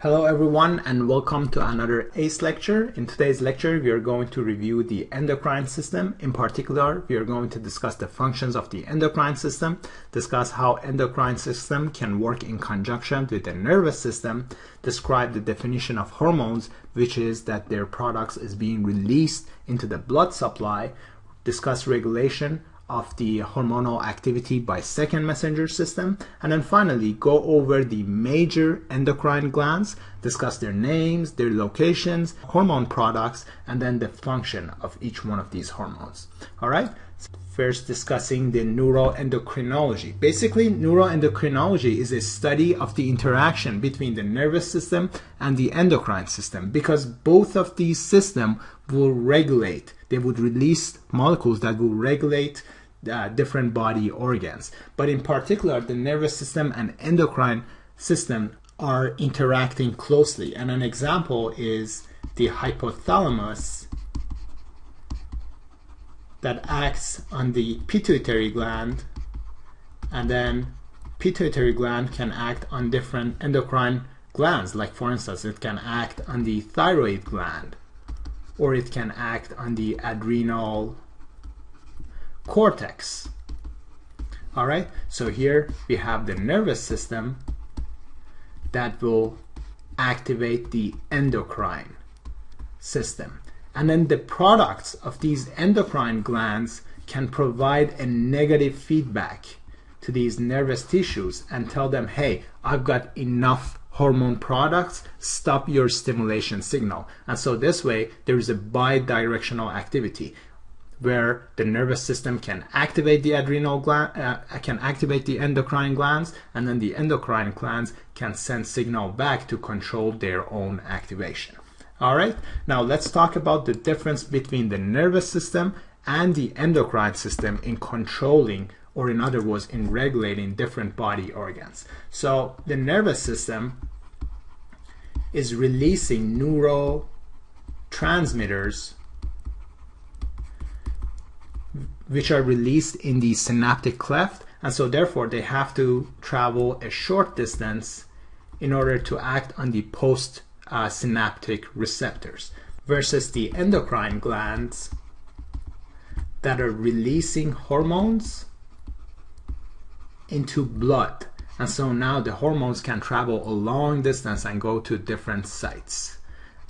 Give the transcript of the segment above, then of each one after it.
Hello everyone and welcome to another ACE lecture. In today's lecture we are going to review the endocrine system. In particular, we are going to discuss the functions of the endocrine system, discuss how endocrine system can work in conjunction with the nervous system, describe the definition of hormones, which is that their products is being released into the blood supply, discuss regulation of the hormonal activity by second messenger system, and then finally go over the major endocrine glands, discuss their names, their locations, hormone products, and then the function of each one of these hormones. All right. First, discussing the neuroendocrinology. Basically, neuroendocrinology is a study of the interaction between the nervous system and the endocrine system, because both of these systems will regulate, they would release molecules that will regulate different body organs. But in particular, the nervous system and endocrine system are interacting closely. And an example is the hypothalamus that acts on the pituitary gland, and then pituitary gland can act on different endocrine glands. Like for instance, it can act on the thyroid gland, or it can act on the adrenal cortex. All right, so here we have the nervous system that will activate the endocrine system. And then the products of these endocrine glands can provide a negative feedback to these nervous tissues and tell them, hey, I've got enough hormone products, stop your stimulation signal. And so this way there is a bi-directional activity where the nervous system can activate the adrenal gland, can activate the endocrine glands, and then the endocrine glands can send signal back to control their own activation. All right, now let's talk about the difference between the nervous system and the endocrine system in controlling, or in other words, in regulating different body organs. So the nervous system is releasing neurotransmitters which are released in the synaptic cleft, and so therefore they have to travel a short distance in order to act on the post-synaptic receptors, versus the endocrine glands that are releasing hormones into blood. And so now the hormones can travel a long distance and go to different sites.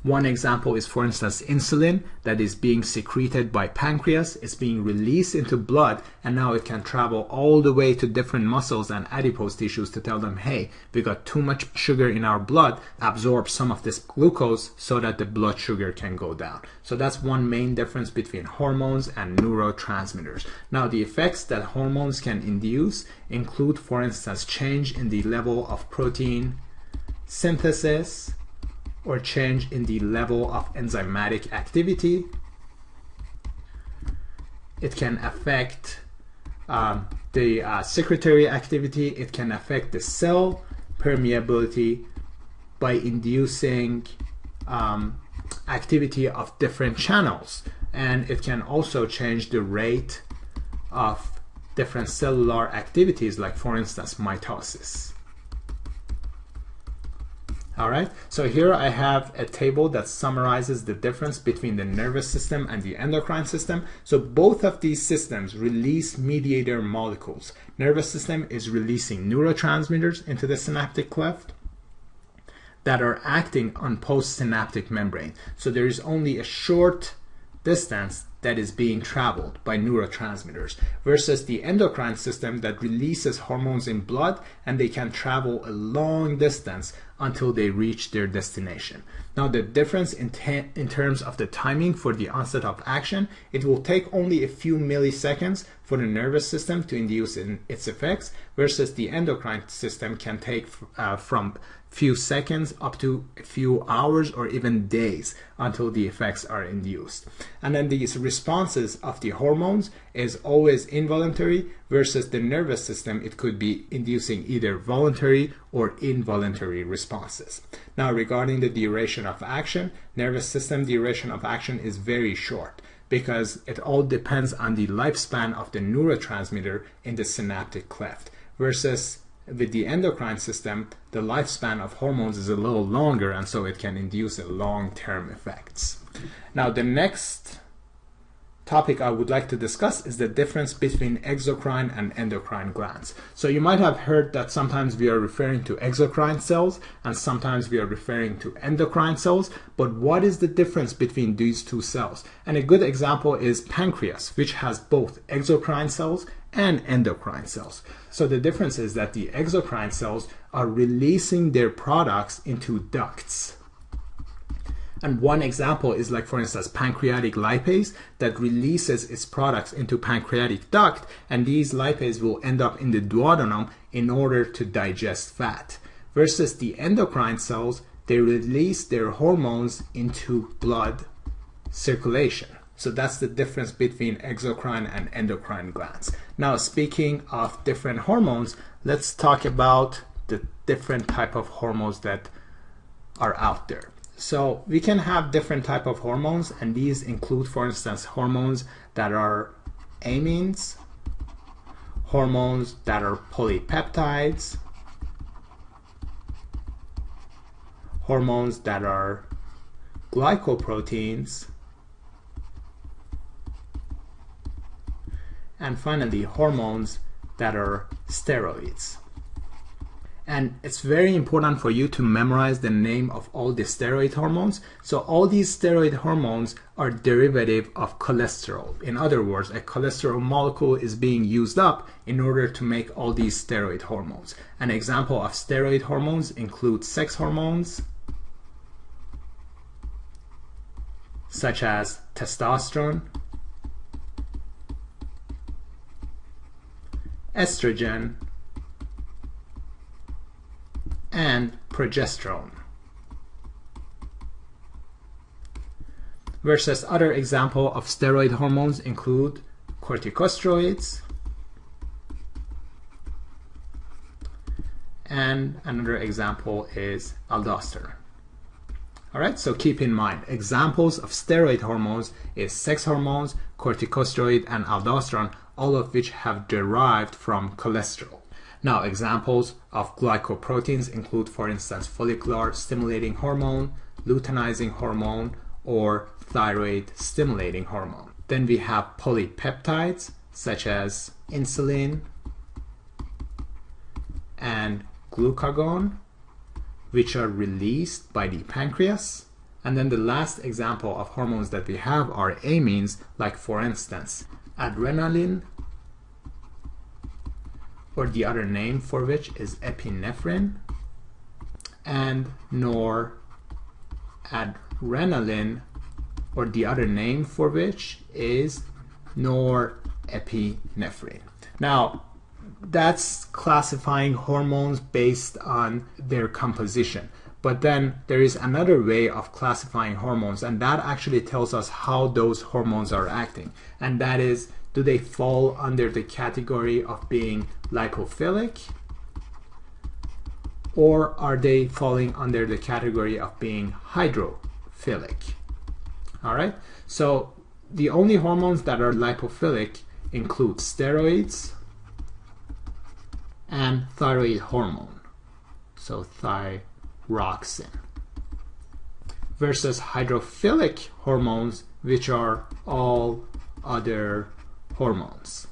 One example is, for instance, insulin that is being secreted by pancreas. It's being released into blood, and now it can travel all the way to different muscles and adipose tissues to tell them, hey, we got too much sugar in our blood, absorb some of this glucose so that the blood sugar can go down. So that's one main difference between hormones and neurotransmitters. Now, the effects that hormones can induce include, for instance, change in the level of protein synthesis, or change in the level of enzymatic activity. It can affect the secretory activity. It can affect the cell permeability by inducing activity of different channels. And it can also change the rate of different cellular activities, like for instance, mitosis. All right, so here I have a table that summarizes the difference between the nervous system and the endocrine system. So both of these systems release mediator molecules. Nervous system is releasing neurotransmitters into the synaptic cleft that are acting on postsynaptic membrane. So there is only a short distance that is being traveled by neurotransmitters, versus the endocrine system that releases hormones in blood, and they can travel a long distance until they reach their destination. Now the difference in terms of the timing for the onset of action, it will take only a few milliseconds for the nervous system to induce its effects, versus the endocrine system can take from few seconds up to a few hours or even days until the effects are induced. And then these responses of the hormones is always involuntary, versus the nervous system, it could be inducing either voluntary or involuntary responses. Now regarding the duration of action, nervous system duration of action is very short, because it all depends on the lifespan of the neurotransmitter in the synaptic cleft, versus with the endocrine system, the lifespan of hormones is a little longer, and so it can induce a long-term effects. Now, the next topic I would like to discuss is the difference between exocrine and endocrine glands. So you might have heard that sometimes we are referring to exocrine cells and sometimes we are referring to endocrine cells, but what is the difference between these two cells? And a good example is pancreas, which has both exocrine cells and endocrine cells. So the difference is that the exocrine cells are releasing their products into ducts. And one example is, like, for instance, pancreatic lipase that releases its products into pancreatic duct, and these lipase will end up in the duodenum in order to digest fat. Versus the endocrine cells, they release their hormones into blood circulation. So that's the difference between exocrine and endocrine glands. Now, speaking of different hormones, let's talk about the different type of hormones that are out there. So we can have different type of hormones, and these include, for instance, hormones that are amines, hormones that are polypeptides, hormones that are glycoproteins, and finally hormones that are steroids. And it's very important for you to memorize the name of all the steroid hormones. So all these steroid hormones are derivative of cholesterol. In other words, a cholesterol molecule is being used up in order to make all these steroid hormones. An example of steroid hormones include sex hormones, such as testosterone, estrogen, and progesterone. Versus other example of steroid hormones include corticosteroids, and another example is aldosterone. Alright, so keep in mind, examples of steroid hormones is sex hormones, corticosteroid, and aldosterone, all of which have derived from cholesterol. Now, examples of glycoproteins include, for instance, follicular stimulating hormone, luteinizing hormone, or thyroid stimulating hormone. Then we have polypeptides such as insulin and glucagon, which are released by the pancreas. And then the last example of hormones that we have are amines, like, for instance, adrenaline, or the other name for which is epinephrine, and noradrenaline, or the other name for which is norepinephrine. Now, that's classifying hormones based on their composition. But then there is another way of classifying hormones, and that actually tells us how those hormones are acting. And that is, do they fall under the category of being lipophilic, or are they falling under the category of being hydrophilic? All right, so the only hormones that are lipophilic include steroids and thyroid hormone, so thyroxine, versus hydrophilic hormones, which are all other hormones.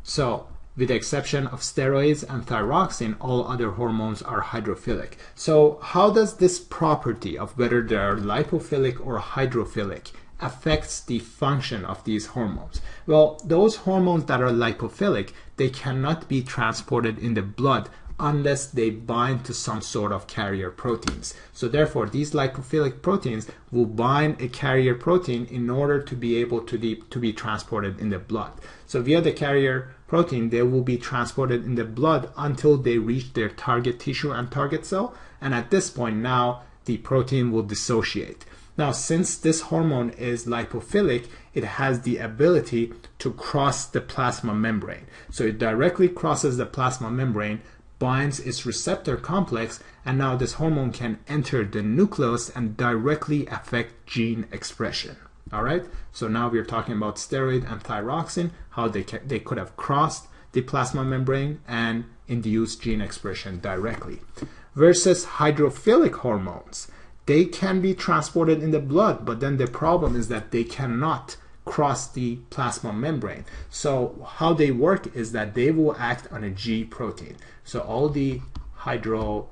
So, with the exception of steroids and thyroxine, all other hormones are hydrophilic. So, how does this property of whether they are lipophilic or hydrophilic affects the function of these hormones? Well, those hormones that are lipophilic, they cannot be transported in the blood unless they bind to some sort of carrier proteins. So therefore, these lipophilic proteins will bind a carrier protein in order to be able to be transported in the blood. So via the carrier protein, they will be transported in the blood until they reach their target tissue and target cell. And at this point now, the protein will dissociate. Now, since this hormone is lipophilic, it has the ability to cross the plasma membrane. So it directly crosses the plasma membrane, binds its receptor complex, and now this hormone can enter the nucleus and directly affect gene expression. All right, so now we're talking about steroid and thyroxine, how they could have crossed the plasma membrane and induce gene expression directly. Versus hydrophilic hormones, they can be transported in the blood, but then the problem is that they cannot cross the plasma membrane. So how they work is that they will act on a G protein. So all the hydrophilic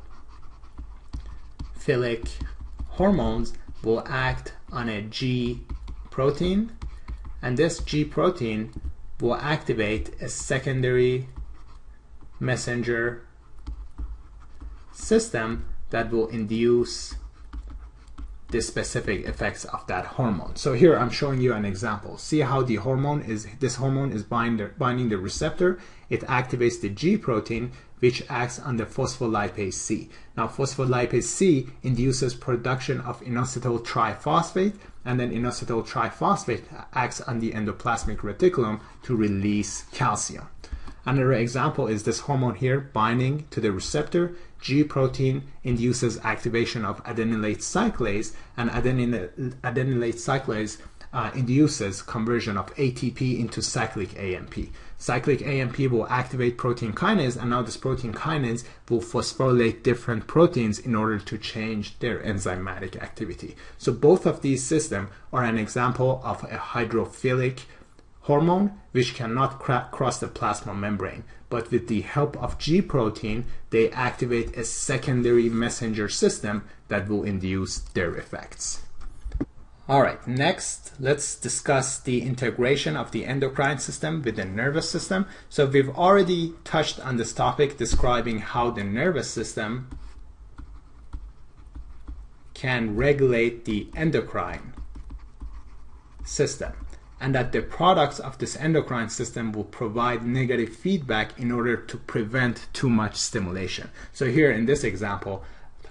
hormones will act on a G protein, and this G protein will activate a secondary messenger system that will induce the specific effects of that hormone. So here I'm showing you an example. See how this hormone is binding the receptor. It activates the G protein, which acts on the phospholipase C. Now phospholipase C induces production of inositol triphosphate, and then inositol triphosphate acts on the endoplasmic reticulum to release calcium. Another example is this hormone here binding to the receptor. G protein induces activation of adenylate cyclase, and adenylate cyclase induces conversion of ATP into cyclic AMP. Cyclic AMP will activate protein kinase, and now this protein kinase will phosphorylate different proteins in order to change their enzymatic activity. So both of these systems are an example of a hydrophilic hormone which cannot cross the plasma membrane, but with the help of G protein they activate a secondary messenger system that will induce their effects. Alright, next let's discuss the integration of the endocrine system with the nervous system. So we've already touched on this topic, describing how the nervous system can regulate the endocrine system, and that the products of this endocrine system will provide negative feedback in order to prevent too much stimulation. So here in this example,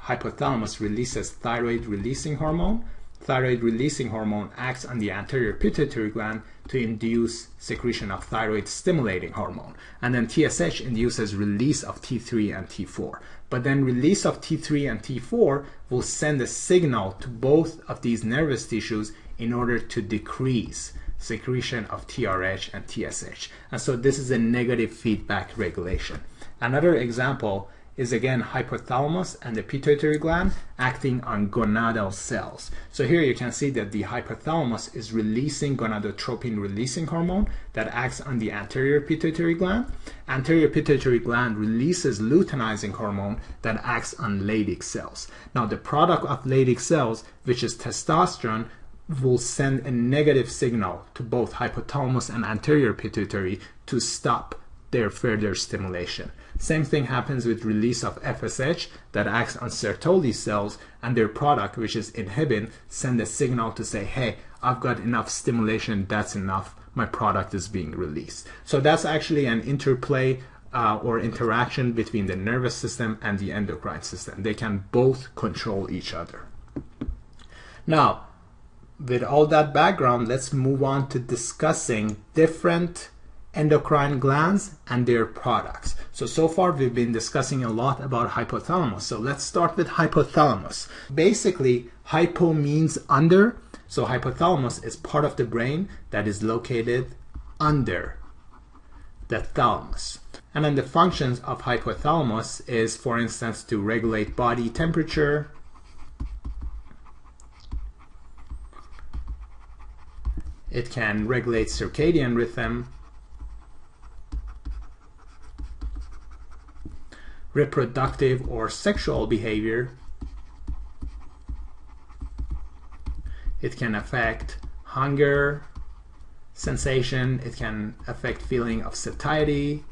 hypothalamus releases thyroid releasing hormone. Thyroid releasing hormone acts on the anterior pituitary gland to induce secretion of thyroid stimulating hormone, and then TSH induces release of T3 and T4. But then release of T3 and T4 will send a signal to both of these nervous tissues in order to decrease secretion of TRH and TSH. And so this is a negative feedback regulation. Another example is again hypothalamus and the pituitary gland acting on gonadal cells. So here you can see that the hypothalamus is releasing gonadotropin releasing hormone that acts on the anterior pituitary gland. Anterior pituitary gland releases luteinizing hormone that acts on Leydig cells. Now the product of Leydig cells, which is testosterone, will send a negative signal to both hypothalamus and anterior pituitary to stop their further stimulation. Same thing happens with release of FSH that acts on Sertoli cells, and their product, which is inhibin, send a signal to say, hey, I've got enough stimulation, that's enough, my product is being released. So that's actually an interplay or interaction between the nervous system and the endocrine system. They can both control each other. Now, with all that background, let's move on to discussing different endocrine glands and their products. So far we've been discussing a lot about hypothalamus. So let's start with hypothalamus. Basically, hypo means under. So hypothalamus is part of the brain that is located under the thalamus. And then the functions of hypothalamus is, for instance, to regulate body temperature, it can regulate circadian rhythm, reproductive or sexual behavior. It can affect hunger, sensation, it can affect feeling of satiety,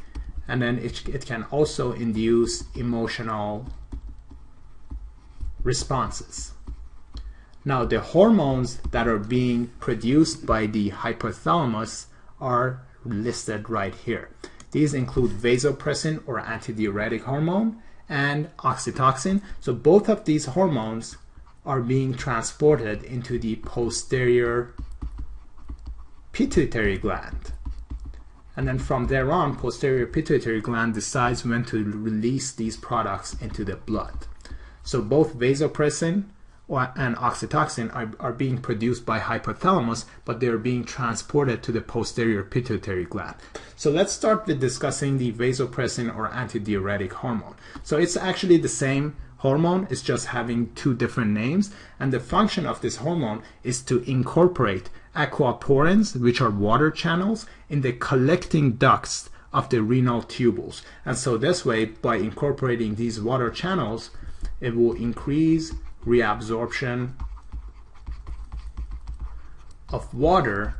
and then it can also induce emotional responses. Now the hormones that are being produced by the hypothalamus are listed right here. These include vasopressin or antidiuretic hormone and oxytocin. So both of these hormones are being transported into the posterior pituitary gland. And then from there on, posterior pituitary gland decides when to release these products into the blood. So both vasopressin and oxytocin are being produced by hypothalamus, but they're being transported to the posterior pituitary gland. So let's start with discussing the vasopressin or antidiuretic hormone. So it's actually the same hormone, it's just having two different names, and the function of this hormone is to incorporate aquaporins, which are water channels, in the collecting ducts of the renal tubules. And so this way, by incorporating these water channels, it will increase reabsorption of water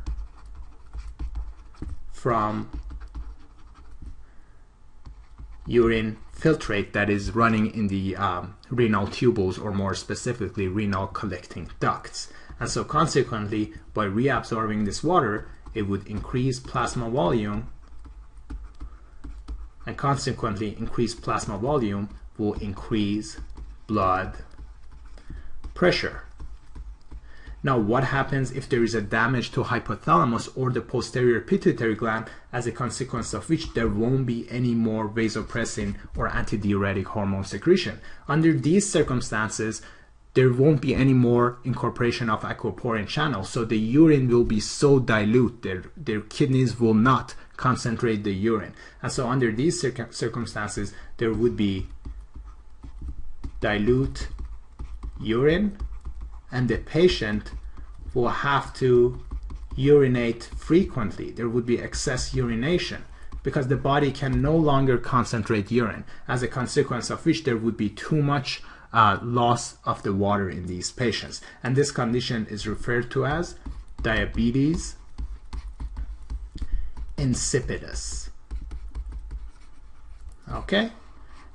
from urine filtrate that is running in the renal tubules, or more specifically renal collecting ducts. And so consequently, by reabsorbing this water, it would increase plasma volume, and consequently increased plasma volume will increase blood pressure. Now, what happens if there is a damage to hypothalamus or the posterior pituitary gland, as a consequence of which there won't be any more vasopressin or antidiuretic hormone secretion? Under these circumstances, there won't be any more incorporation of aquaporin channels, so the urine will be so dilute, their kidneys will not concentrate the urine. And so under these circumstances, there would be dilute urine, and the patient will have to urinate frequently. There would be excess urination because the body can no longer concentrate urine, as a consequence of which there would be too much loss of the water in these patients. And this condition is referred to as diabetes insipidus. Okay?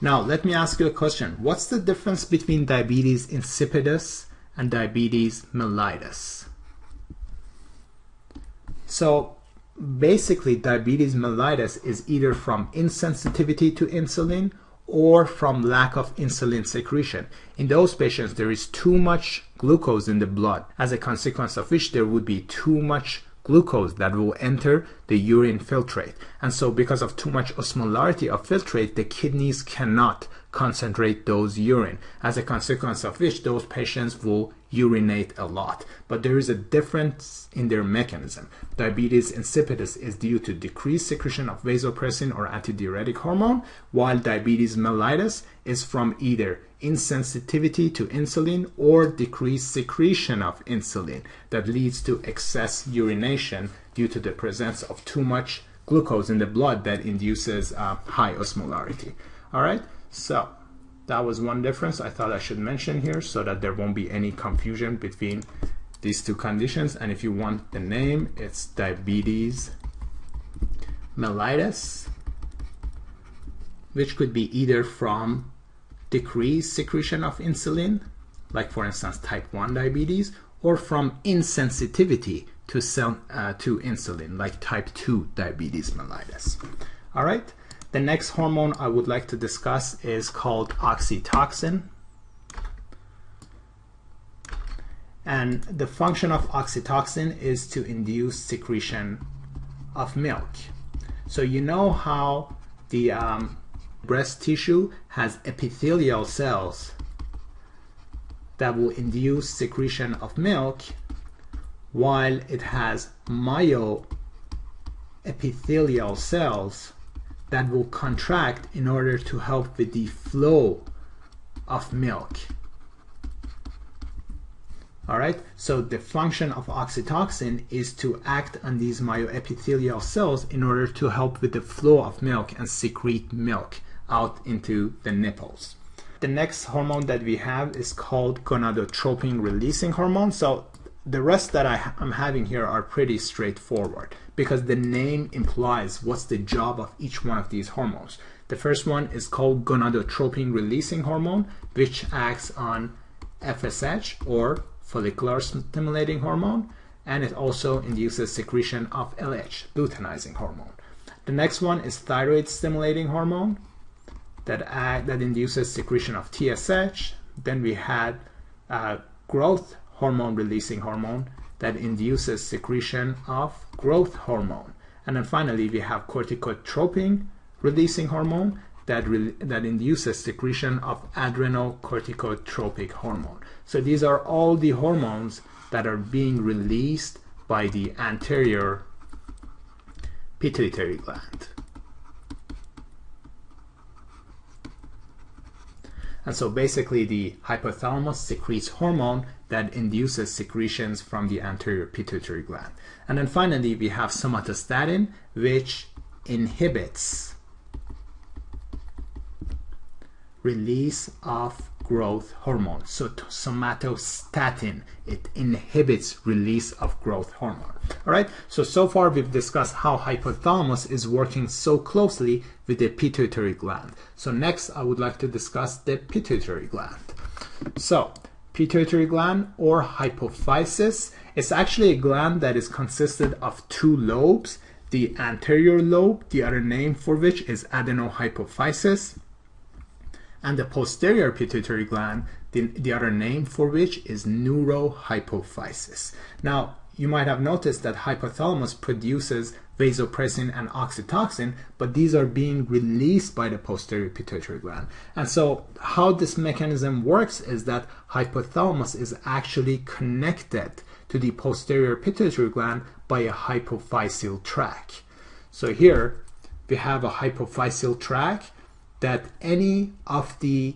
Now, let me ask you a question. What's the difference between diabetes insipidus and diabetes mellitus? So, basically, diabetes mellitus is either from insensitivity to insulin or from lack of insulin secretion. In those patients, there is too much glucose in the blood, as a consequence of which there would be too much glucose that will enter the urine filtrate. And so because of too much osmolarity of filtrate, the kidneys cannot concentrate those urine, as a consequence of which those patients will urinate a lot. But there is a difference in their mechanism. Diabetes insipidus is due to decreased secretion of vasopressin or antidiuretic hormone, while diabetes mellitus is from either insensitivity to insulin or decreased secretion of insulin that leads to excess urination due to the presence of too much glucose in the blood that induces high osmolarity. All right, so that was one difference I thought I should mention here so that there won't be any confusion between these two conditions. And if you want the name, it's diabetes mellitus, which could be either from decreased secretion of insulin, like for instance type 1 diabetes, or from insensitivity to insulin, like type 2 diabetes mellitus. All right, the next hormone I would like to discuss is called oxytocin. And the function of oxytocin is to induce secretion of milk. So you know how the breast tissue has epithelial cells that will induce secretion of milk, while it has myoepithelial cells that will contract in order to help with the flow of milk. All right, so the function of oxytocin is to act on these myoepithelial cells in order to help with the flow of milk and secrete milk out into the nipples. The next hormone that we have is called gonadotropin releasing hormone. So the rest that I'm having here are pretty straightforward because the name implies what's the job of each one of these hormones. The first one is called gonadotropin releasing hormone, which acts on FSH, or follicular stimulating hormone, and it also induces secretion of LH, luteinizing hormone. The next one is thyroid stimulating hormone that induces secretion of TSH. Then we had growth hormone releasing hormone that induces secretion of growth hormone. And then finally we have corticotropin releasing hormone that induces secretion of adrenocorticotropic hormone. So these are all the hormones that are being released by the anterior pituitary gland. And so basically the hypothalamus secretes hormone that induces secretions from the anterior pituitary gland. And then finally we have somatostatin, which inhibits release of growth hormone. So somatostatin, it inhibits release of growth hormone. All right, so far we've discussed how hypothalamus is working so closely with the pituitary gland. So next I would like to discuss the pituitary gland. So pituitary gland, or hypophysis, is actually a gland that is consisted of two lobes. The anterior lobe, the other name for which is adenohypophysis, and the posterior pituitary gland, the other name for which is neurohypophysis. Now, you might have noticed that hypothalamus produces vasopressin and oxytocin, but these are being released by the posterior pituitary gland. And so how this mechanism works is that hypothalamus is actually connected to the posterior pituitary gland by a hypophyseal tract. So here we have a hypophyseal tract that any of the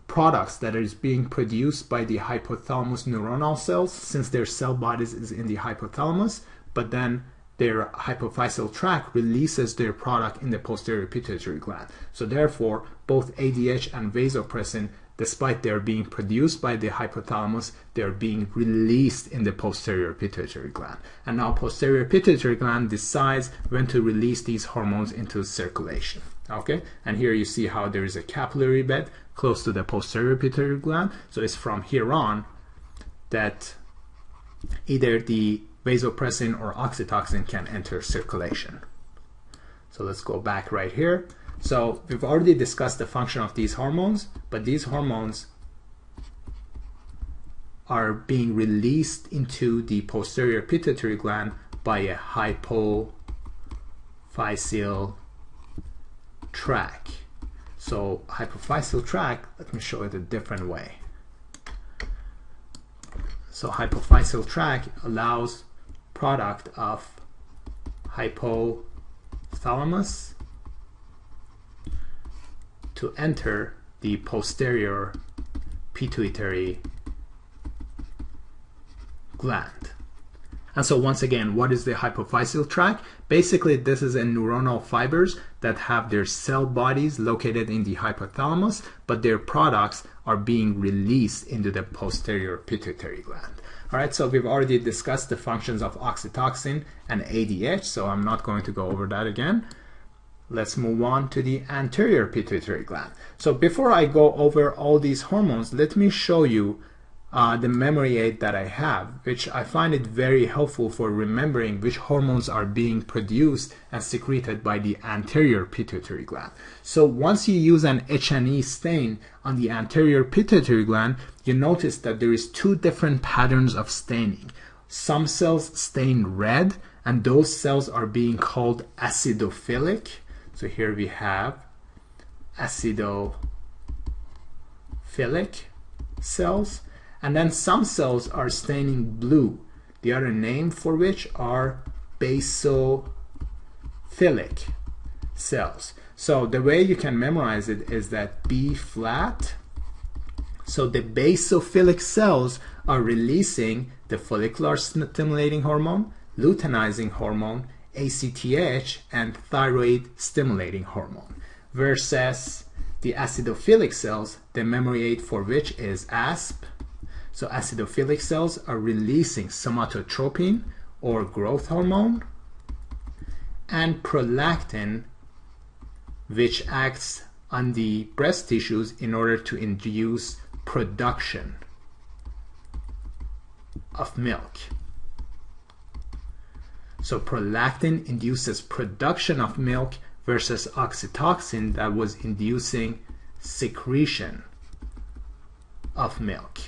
products that is being produced by the hypothalamus neuronal cells, since their cell bodies is in the hypothalamus, but then their hypophyseal tract releases their product in the posterior pituitary gland. So therefore, both ADH and vasopressin, despite their being produced by the hypothalamus, they're being released in the posterior pituitary gland. And now posterior pituitary gland decides when to release these hormones into circulation. Okay, and here you see how there is a capillary bed close to the posterior pituitary gland. So it's from here on that either the vasopressin or oxytocin can enter circulation. So let's go back right here. So we've already discussed the function of these hormones, but these hormones are being released into the posterior pituitary gland by a hypophyseal tract. So hypophyseal tract, let me show it a different way. So hypophyseal tract allows product of hypothalamus to enter the posterior pituitary gland. And so once again, what is the hypophyseal tract? Basically, this is a neuronal fibers that have their cell bodies located in the hypothalamus, but their products are being released into the posterior pituitary gland. All right, so we've already discussed the functions of oxytocin and ADH, so I'm not going to go over that again. Let's move on to the anterior pituitary gland. So before I go over all these hormones, let me show you the memory aid that I have, which I find it very helpful for remembering which hormones are being produced and secreted by the anterior pituitary gland. So once you use an H&E stain on the anterior pituitary gland, you notice that there is two different patterns of staining. Some cells stain red, and those cells are being called acidophilic. So here we have acidophilic cells. And then some cells are staining blue, the other name for which are basophilic cells. So the way you can memorize it is that B flat. So the basophilic cells are releasing the follicular stimulating hormone, luteinizing hormone, ACTH, and thyroid stimulating hormone. Versus the acidophilic cells, the memory aid for which is ASP. So acidophilic cells are releasing somatotropin, or growth hormone, and prolactin, which acts on the breast tissues in order to induce production of milk. So prolactin induces production of milk versus oxytocin that was inducing secretion of milk.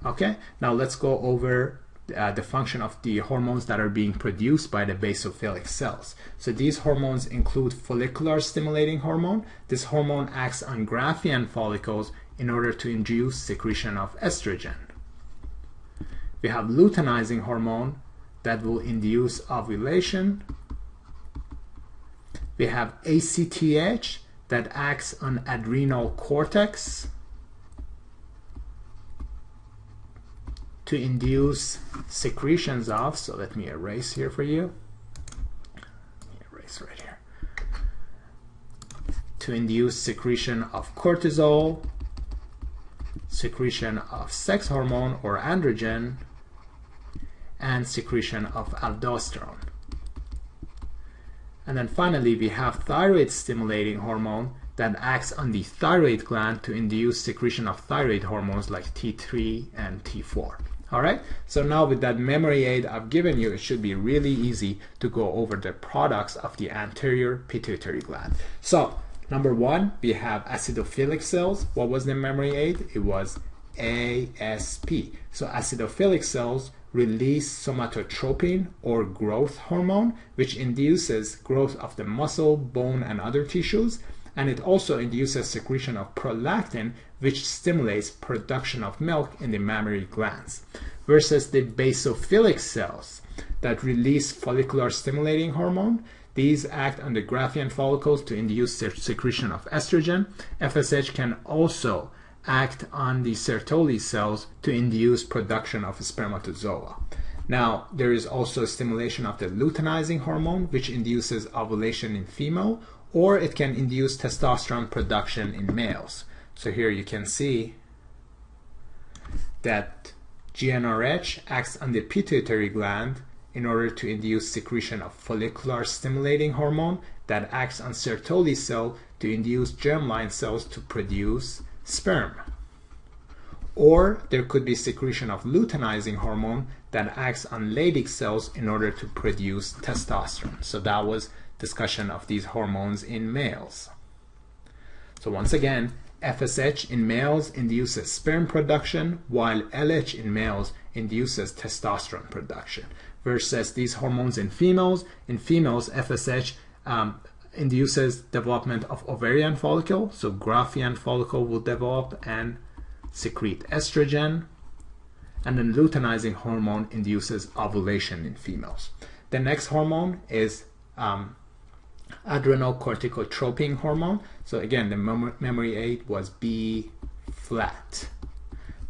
Okay, now let's go over the function of the hormones that are being produced by the basophilic cells. So these hormones include follicular stimulating hormone. This hormone acts on Graafian follicles in order to induce secretion of estrogen. We have luteinizing hormone that will induce ovulation. We have ACTH that acts on adrenal cortex to induce secretions of, so let me erase here for you. Erase right here. To induce secretion of cortisol, secretion of sex hormone or androgen, and secretion of aldosterone. And then finally, we have thyroid stimulating hormone that acts on the thyroid gland to induce secretion of thyroid hormones like T3 and T4. All right, so now with that memory aid I've given you, it should be really easy to go over the products of the anterior pituitary gland. So number one, we have acidophilic cells. What was the memory aid? It was ASP. So acidophilic cells release somatotropin or growth hormone, which induces growth of the muscle, bone, and other tissues. And it also induces secretion of prolactin, which stimulates production of milk in the mammary glands. Versus the basophilic cells that release follicular stimulating hormone. These act on the Graafian follicles to induce secretion of estrogen. FSH can also act on the Sertoli cells to induce production of spermatozoa. Now, there is also stimulation of the luteinizing hormone, which induces ovulation in female, or it can induce testosterone production in males. So here you can see that GnRH acts on the pituitary gland in order to induce secretion of follicular stimulating hormone that acts on Sertoli cell to induce germline cells to produce sperm. Or there could be secretion of luteinizing hormone that acts on Leydig cells in order to produce testosterone. So that was discussion of these hormones in males. So once again, FSH in males induces sperm production, while LH in males induces testosterone production. Versus these hormones in females, FSH induces development of ovarian follicle, so Graafian follicle will develop and secrete estrogen, and then luteinizing hormone induces ovulation in females. The next hormone is adrenocorticotropin hormone. So again, the memory aid was B flat.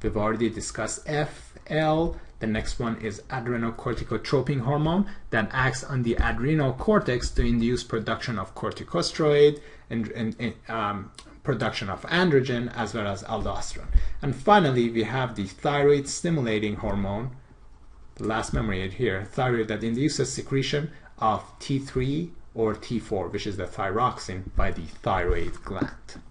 We've already discussed FL. The next one is adrenocorticotropin hormone that acts on the adrenal cortex to induce production of corticosteroid and production of androgen as well as aldosterone. And finally, we have the thyroid stimulating hormone, the last memory aid here, thyroid, that induces secretion of T3 or T4, which is the thyroxine, by the thyroid gland.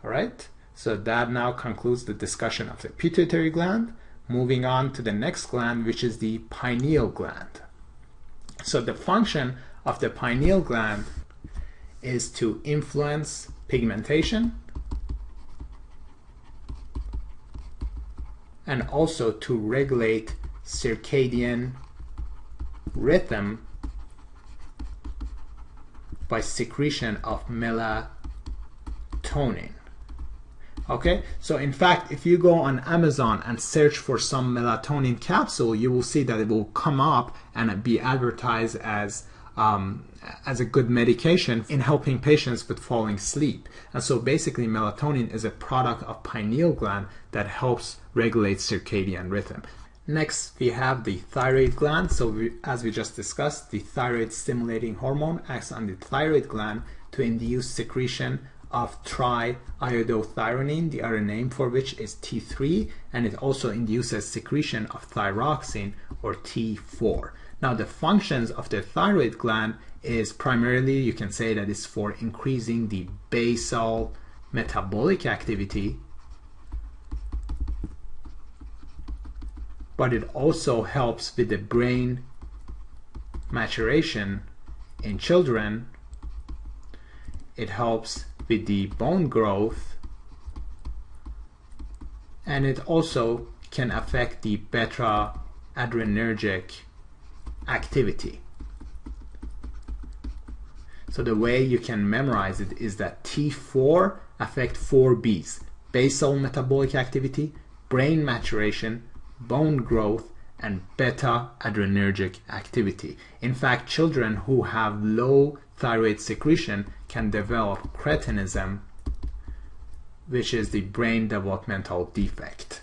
All right, so that now concludes the discussion of the pituitary gland. Moving on to the next gland, which is the pineal gland. So the function of the pineal gland is to influence pigmentation and also to regulate circadian rhythm by secretion of melatonin. Okay, so in fact, if you go on Amazon and search for some melatonin capsule, you will see that it will come up and be advertised as a good medication in helping patients with falling asleep. And so basically, melatonin is a product of pineal gland that helps regulate circadian rhythm. Next, we have the thyroid gland. So as we just discussed, the thyroid stimulating hormone acts on the thyroid gland to induce secretion of triiodothyronine, the other name for which is T3, and it also induces secretion of thyroxine or T4. Now the functions of the thyroid gland is primarily, you can say that it's for increasing the basal metabolic activity, but it also helps with the brain maturation in children. It helps with the bone growth, and it also can affect the beta adrenergic activity. So the way you can memorize it is that T4 affect 4 B's: basal metabolic activity, brain maturation, bone growth, and beta adrenergic activity. In fact, children who have low thyroid secretion can develop cretinism, which is the brain developmental defect.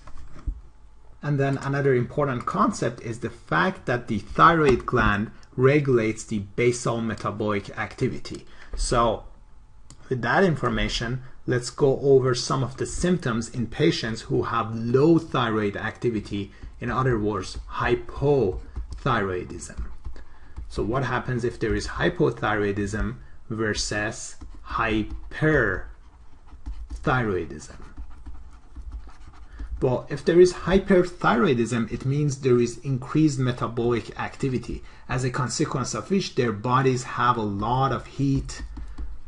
And then another important concept is the fact that the thyroid gland regulates the basal metabolic activity. So with that information, let's go over some of the symptoms in patients who have low thyroid activity, in other words, hypothyroidism. So what happens if there is hypothyroidism versus hyperthyroidism? Well, if there is hyperthyroidism, it means there is increased metabolic activity, as a consequence of which their bodies have a lot of heat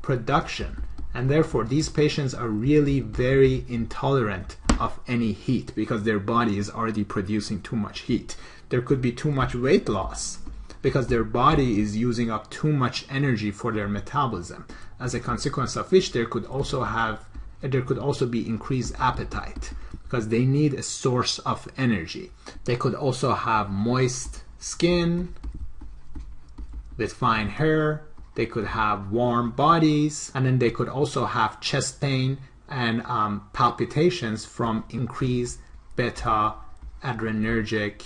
production, and therefore these patients are really very intolerant of any heat because their body is already producing too much heat. There could be too much weight loss because their body is using up too much energy for their metabolism, as a consequence of which there could also be increased appetite because they need a source of energy. They could also have moist skin with fine hair. They could have warm bodies, and then they could also have chest pain and palpitations from increased beta adrenergic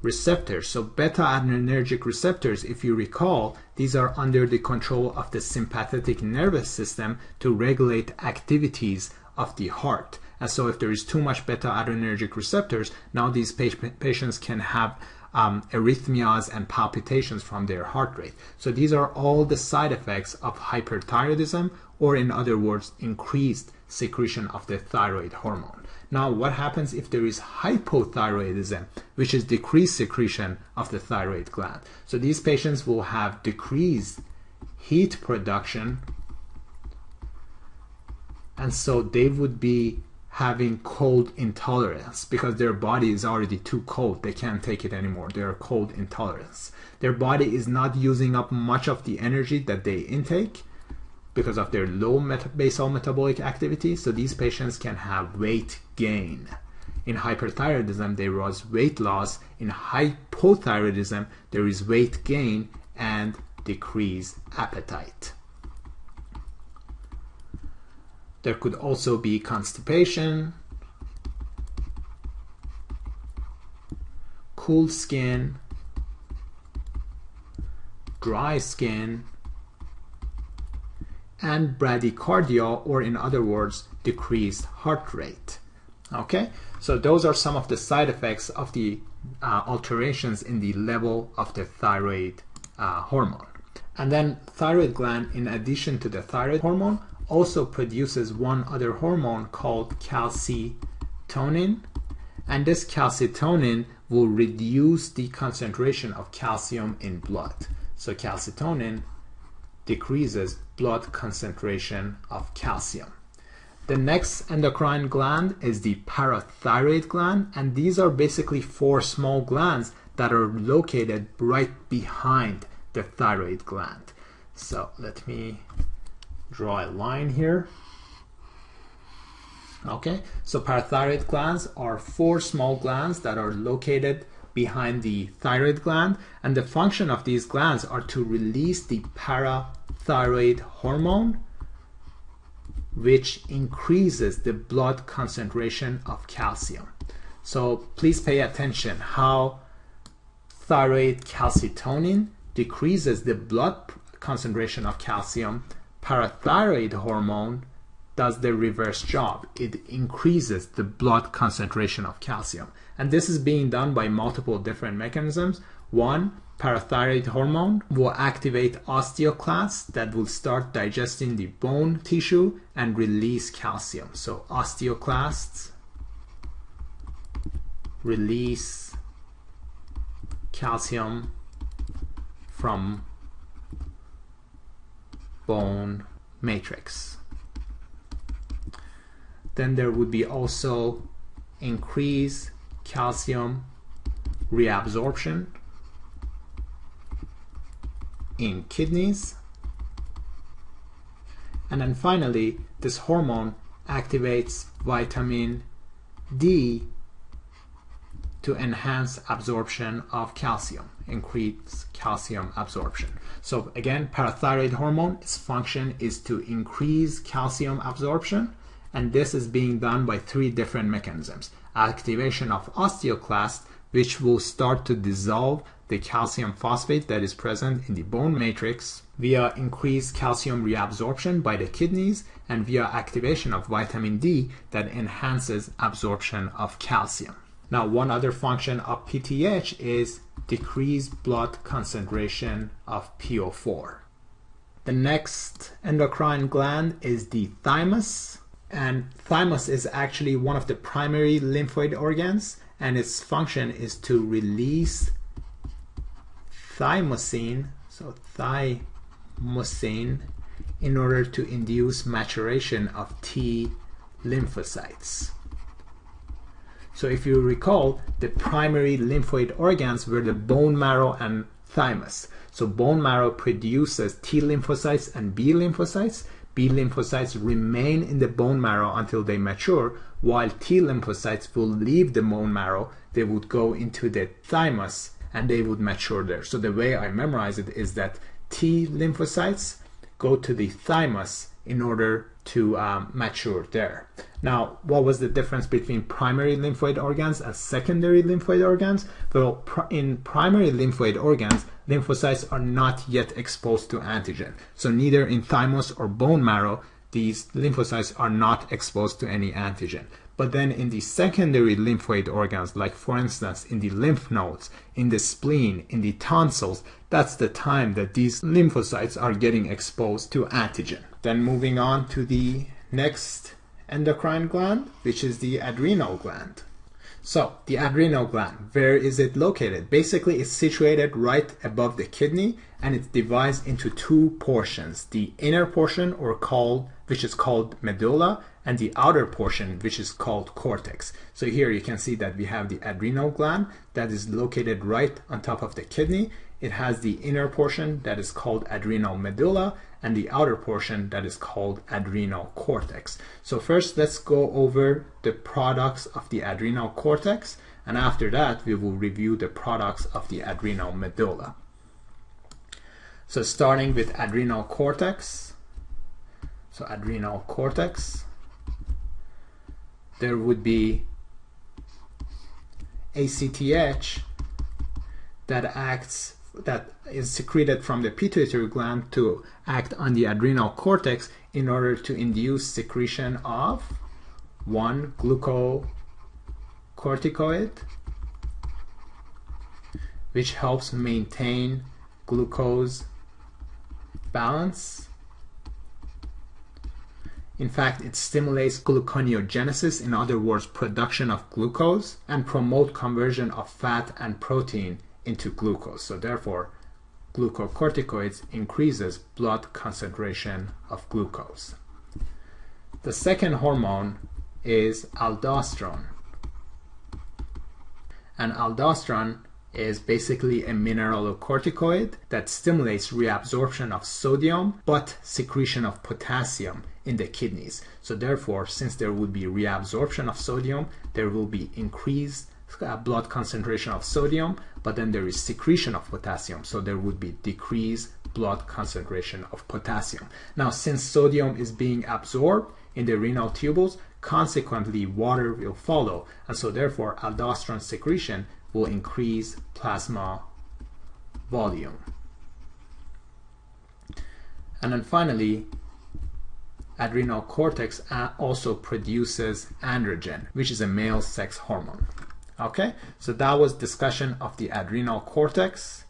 receptors. So beta adrenergic receptors, if you recall, these are under the control of the sympathetic nervous system to regulate activities of the heart. And so if there is too much beta adrenergic receptors, now these patients can have arrhythmias and palpitations from their heart rate. So these are all the side effects of hyperthyroidism, or in other words, increased secretion of the thyroid hormone. Now, what happens if there is hypothyroidism, which is decreased secretion of the thyroid gland? So these patients will have decreased heat production, and so they would be having cold intolerance because their body is already too cold. They can't take it anymore. They are cold intolerance. Their body is not using up much of the energy that they intake because of their low basal metabolic activity. So these patients can have weight gain. In hyperthyroidism, there was weight loss. In hypothyroidism, there is weight gain and decreased appetite. There could also be constipation, cool skin, dry skin, and bradycardia, or in other words, decreased heart rate. Okay, so those are some of the side effects of the alterations in the level of the thyroid hormone. And then thyroid gland, in addition to the thyroid hormone, also produces one other hormone called calcitonin, and this calcitonin will reduce the concentration of calcium in blood. So calcitonin decreases blood concentration of calcium. The next endocrine gland is the parathyroid gland, and these are basically 4 small glands that are located right behind the thyroid gland. So let me draw a line here. Okay, so parathyroid glands are 4 small glands that are located behind the thyroid gland, and the function of these glands are to release the parathyroid hormone, which increases the blood concentration of calcium. So please pay attention how thyroid calcitonin decreases the blood concentration of calcium. Parathyroid hormone does the reverse job. It increases the blood concentration of calcium. And this is being done by multiple different mechanisms. One, parathyroid hormone will activate osteoclasts that will start digesting the bone tissue and release calcium. So osteoclasts release calcium from bone matrix. Then there would be also increased calcium reabsorption in kidneys. And then finally, this hormone activates vitamin D to enhance absorption of calcium, increase calcium absorption. So again, parathyroid hormone, its function is to increase calcium absorption, and this is being done by 3 different mechanisms. Activation of osteoclast, which will start to dissolve the calcium phosphate that is present in the bone matrix via increased calcium reabsorption by the kidneys, and via activation of vitamin D that enhances absorption of calcium. Now, one other function of PTH is decreased blood concentration of PO4. The next endocrine gland is the thymus, and thymus is actually one of the primary lymphoid organs, and its function is to release thymosin, so thymosin, in order to induce maturation of T lymphocytes. So if you recall, the primary lymphoid organs were the bone marrow and thymus. So bone marrow produces T lymphocytes and B lymphocytes. B lymphocytes remain in the bone marrow until they mature, while T lymphocytes will leave the bone marrow. They would go into the thymus and they would mature there. So the way I memorize it is that T lymphocytes go to the thymus in order to mature there. Now, what was the difference between primary lymphoid organs and secondary lymphoid organs? Well, in primary lymphoid organs, lymphocytes are not yet exposed to antigen. So neither in thymus or bone marrow, these lymphocytes are not exposed to any antigen. But then in the secondary lymphoid organs, like for instance in the lymph nodes, in the spleen, in the tonsils, that's the time that these lymphocytes are getting exposed to antigen. Then moving on to the next endocrine gland, which is the adrenal gland. So the adrenal gland, where is it located? Basically, it's situated right above the kidney, and it's divided into 2 portions: the inner portion, which is called medulla, and the outer portion, which is called cortex. So here you can see that we have the adrenal gland that is located right on top of the kidney. It has the inner portion that is called adrenal medulla, and the outer portion that is called adrenal cortex. So first, let's go over the products of the adrenal cortex, and after that we will review the products of the adrenal medulla. So starting with adrenal cortex. So adrenal cortex, there would be ACTH that is secreted from the pituitary gland to act on the adrenal cortex in order to induce secretion of 1 glucocorticoid, which helps maintain glucose balance. In fact, it stimulates gluconeogenesis, in other words, production of glucose, and promote conversion of fat and protein into glucose. So therefore, glucocorticoids increases blood concentration of glucose. The second hormone is aldosterone. And aldosterone is basically a mineralocorticoid that stimulates reabsorption of sodium but secretion of potassium in the kidneys. So therefore, since there will be reabsorption of sodium, there will be increased blood concentration of sodium, but then there is secretion of potassium, so there would be decreased blood concentration of potassium. Now, since sodium is being absorbed in the renal tubules, consequently water will follow, and so therefore aldosterone secretion will increase plasma volume. And then finally, adrenal cortex also produces androgen, which is a male sex hormone. Okay, so that was discussion of the adrenal cortex.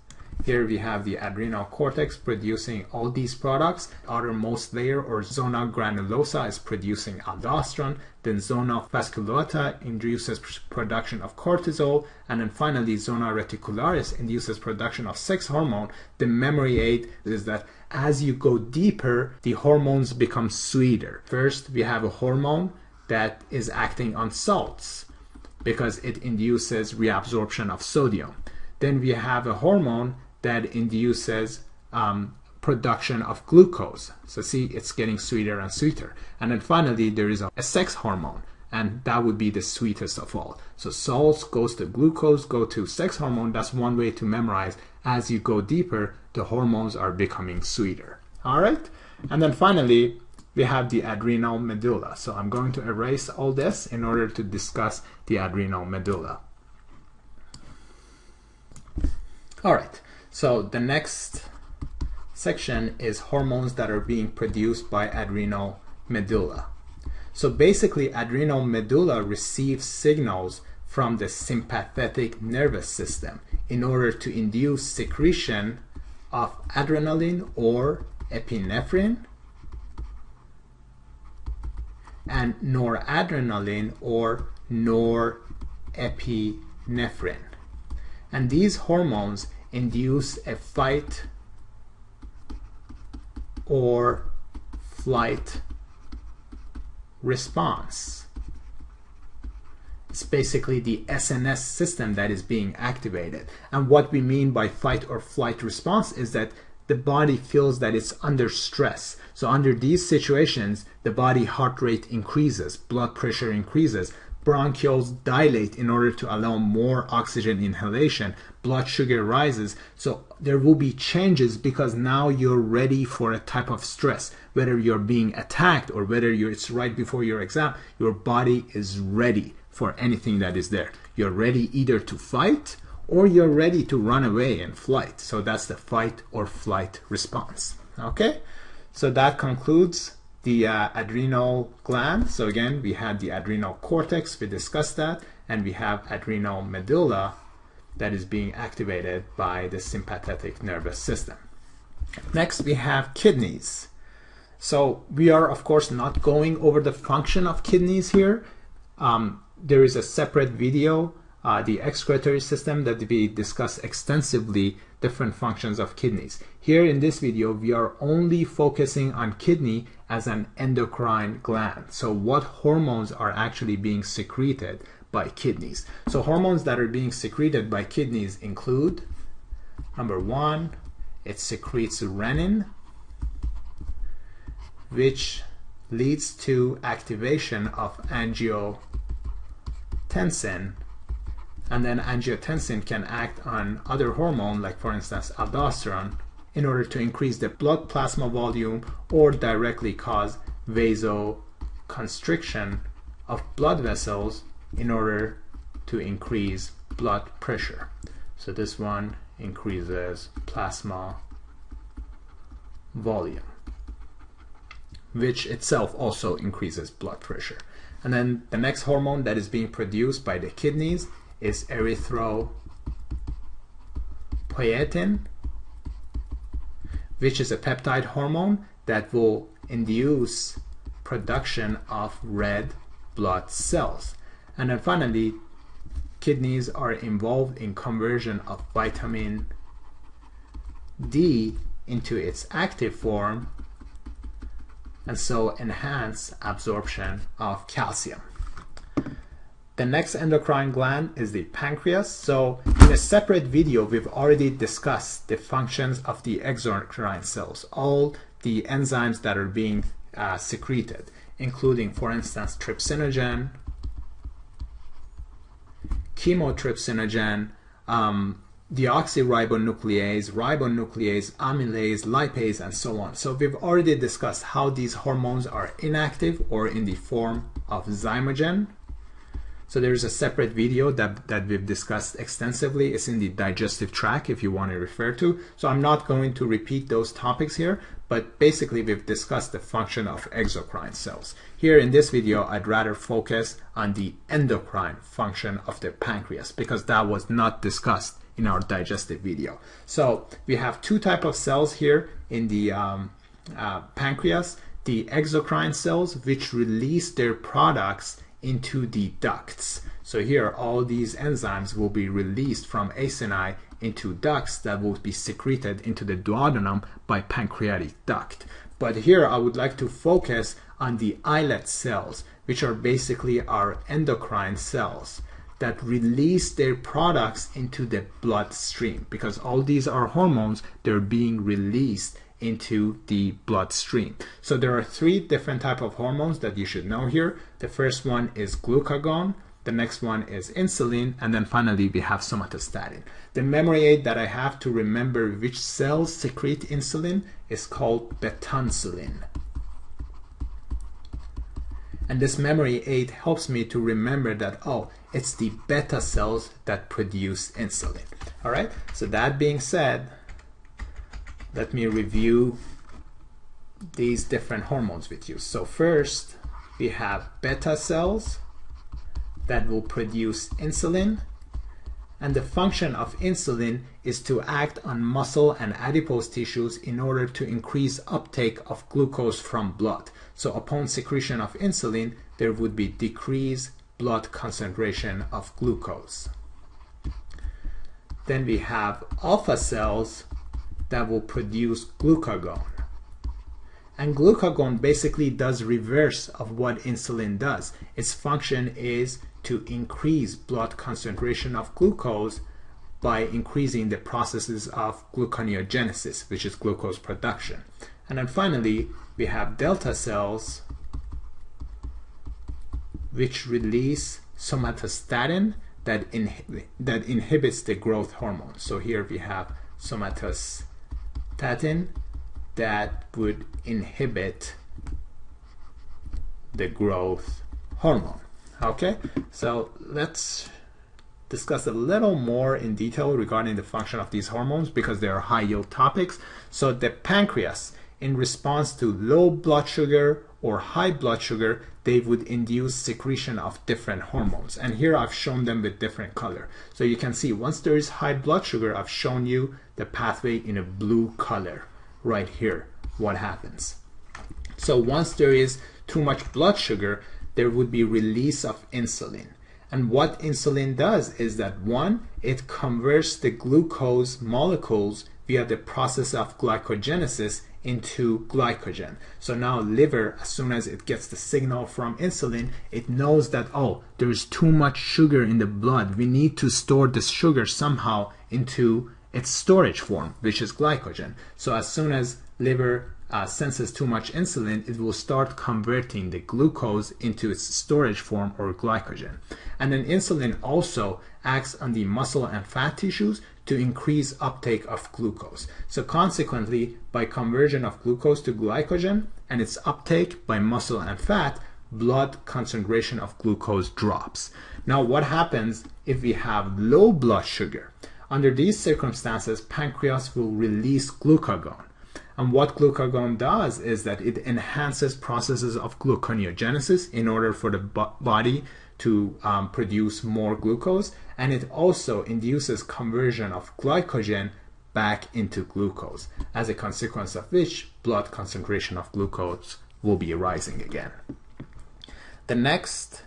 Here we have the adrenal cortex producing all these products. The outermost layer, or zona granulosa, is producing aldosterone. Then zona vasculata induces production of cortisol. And then finally, zona reticularis induces production of sex hormone. The memory aid is that as you go deeper, the hormones become sweeter. First, we have a hormone that is acting on salts. because it induces reabsorption of sodium. Then we have a hormone that induces production of glucose. So see, it's getting sweeter and sweeter. And then finally, there is a sex hormone, and that would be the sweetest of all. So salts goes to glucose, go to sex hormone. That's one way to memorize. As you go deeper, the hormones are becoming sweeter. All right? And then finally, we have the adrenal medulla. So I'm going to erase all this in order to discuss the adrenal medulla. All right, so the next section is hormones that are being produced by adrenal medulla. So basically, adrenal medulla receives signals from the sympathetic nervous system in order to induce secretion of adrenaline or epinephrine and noradrenaline or norepinephrine. And these hormones induce a fight or flight response. It's basically the SNS system that is being activated. And what we mean by fight or flight response is that the body feels that it's under stress. So under these situations, the body heart rate increases, blood pressure increases, bronchioles dilate in order to allow more oxygen inhalation, blood sugar rises. So there will be changes because now you're ready for a type of stress. Whether you're being attacked or whether it's right before your exam, your body is ready for anything that is there. You're ready either to fight or you're ready to run away in flight. So that's the fight or flight response. Okay, so that concludes the adrenal gland. So again, we had the adrenal cortex, we discussed that, and we have adrenal medulla that is being activated by the sympathetic nervous system. Next, we have kidneys. So we are, of course, not going over the function of kidneys here. There is a separate video, the excretory system, that we discuss extensively different functions of kidneys. Here in this video, we are only focusing on kidney as an endocrine gland. So what hormones are actually being secreted by kidneys? So hormones that are being secreted by kidneys include, number one, it secretes renin, which leads to activation of angiotensin. And then angiotensin can act on other hormone, like for instance aldosterone, in order to increase the blood plasma volume or directly cause vasoconstriction of blood vessels in order to increase blood pressure. So this one increases plasma volume, which itself also increases blood pressure. And then the next hormone that is being produced by the kidneys is erythropoietin, which is a peptide hormone that will induce production of red blood cells. And then finally, kidneys are involved in conversion of vitamin D into its active form, and so enhance absorption of calcium. The next endocrine gland is the pancreas. So in a separate video, we've already discussed the functions of the exocrine cells, all the enzymes that are being secreted, including, for instance, trypsinogen, chymotrypsinogen, deoxyribonuclease, ribonuclease, amylase, lipase, and so on. So we've already discussed how these hormones are inactive or in the form of zymogen. So there's a separate video that we've discussed extensively. It's in the digestive tract if you want to refer to. So I'm not going to repeat those topics here, but basically we've discussed the function of exocrine cells. Here in this video, I'd rather focus on the endocrine function of the pancreas because that was not discussed in our digestive video. So we have two types of cells here in the pancreas, the exocrine cells, which release their products into the ducts. So here all these enzymes will be released from acini into ducts that will be secreted into the duodenum by pancreatic duct. But here I would like to focus on the islet cells, which are basically our endocrine cells that release their products into the bloodstream, because all these are hormones, they're being released into the bloodstream. So there are three different types of hormones that you should know here. The first one is glucagon, the next one is insulin, and then finally we have somatostatin. The memory aid that I have to remember which cells secrete insulin is called betancelin. And this memory aid helps me to remember that, oh, it's the beta cells that produce insulin. All right, so that being said, let me review these different hormones with you. So first, we have beta cells that will produce insulin, and the function of insulin is to act on muscle and adipose tissues in order to increase uptake of glucose from blood. So upon secretion of insulin, there would be decreased blood concentration of glucose. Then we have alpha cells that will produce glucagon. And glucagon basically does reverse of what insulin does. Its function is to increase blood concentration of glucose by increasing the processes of gluconeogenesis, which is glucose production. And then finally, we have delta cells which release somatostatin that inhibits the growth hormone. So here we have somatostatin that would inhibit the growth hormone. Okay, so let's discuss a little more in detail regarding the function of these hormones because they are high yield topics. So the pancreas, in response to low blood sugar or high blood sugar, they would induce secretion of different hormones. And here I've shown them with different color. So you can see once there is high blood sugar, I've shown you the pathway in a blue color right here, what happens. So once there is too much blood sugar, there would be release of insulin. And what insulin does is that one, it converts the glucose molecules via the process of glycogenesis into glycogen. So now liver, as soon as it gets the signal from insulin, it knows that, oh, there's too much sugar in the blood. We need to store this sugar somehow into its storage form, which is glycogen. So as soon as liver senses too much insulin, it will start converting the glucose into its storage form or glycogen. And then insulin also acts on the muscle and fat tissues to increase uptake of glucose. So consequently, by conversion of glucose to glycogen and its uptake by muscle and fat, blood concentration of glucose drops. Now what happens if we have low blood sugar? Under these circumstances, pancreas will release glucagon. And what glucagon does is that it enhances processes of gluconeogenesis in order for the body to produce more glucose, and it also induces conversion of glycogen back into glucose, as a consequence of which blood concentration of glucose will be rising again. The next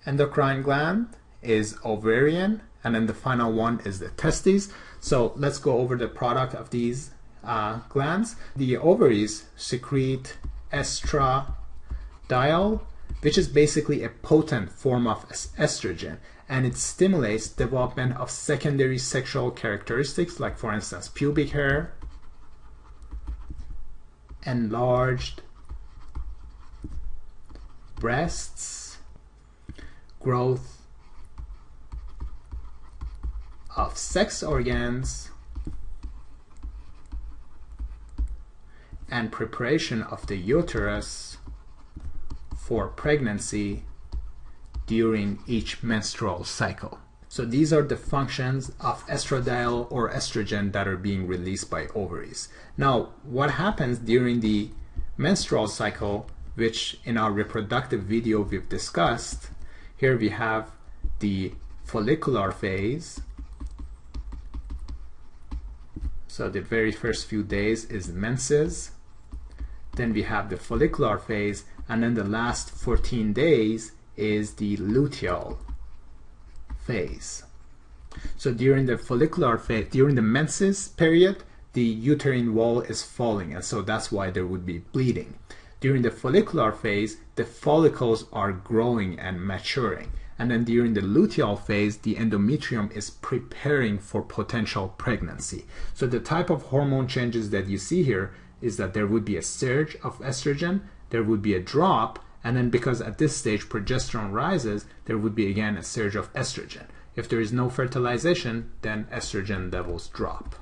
endocrine gland is ovarian, and then the final one is the testes. So let's go over the product of these glands. The ovaries secrete estradiol, which is basically a potent form of estrogen, and it stimulates development of secondary sexual characteristics, like for instance pubic hair, enlarged breasts, growth of sex organs, and preparation of the uterus for pregnancy during each menstrual cycle. So these are the functions of estradiol or estrogen that are being released by ovaries. Now, what happens during the menstrual cycle, which in our reproductive video we've discussed, here we have the follicular phase. So the very first few days is menses. Then we have the follicular phase, and then the last 14 days is the luteal phase. So during the follicular phase, during the menses period, the uterine wall is falling, and so that's why there would be bleeding. During the follicular phase, the follicles are growing and maturing, and then during the luteal phase, the endometrium is preparing for potential pregnancy. So the type of hormone changes that you see here is that there would be a surge of estrogen, there would be a drop, and then because at this stage progesterone rises, there would be again a surge of estrogen. If there is no fertilization, then estrogen levels drop.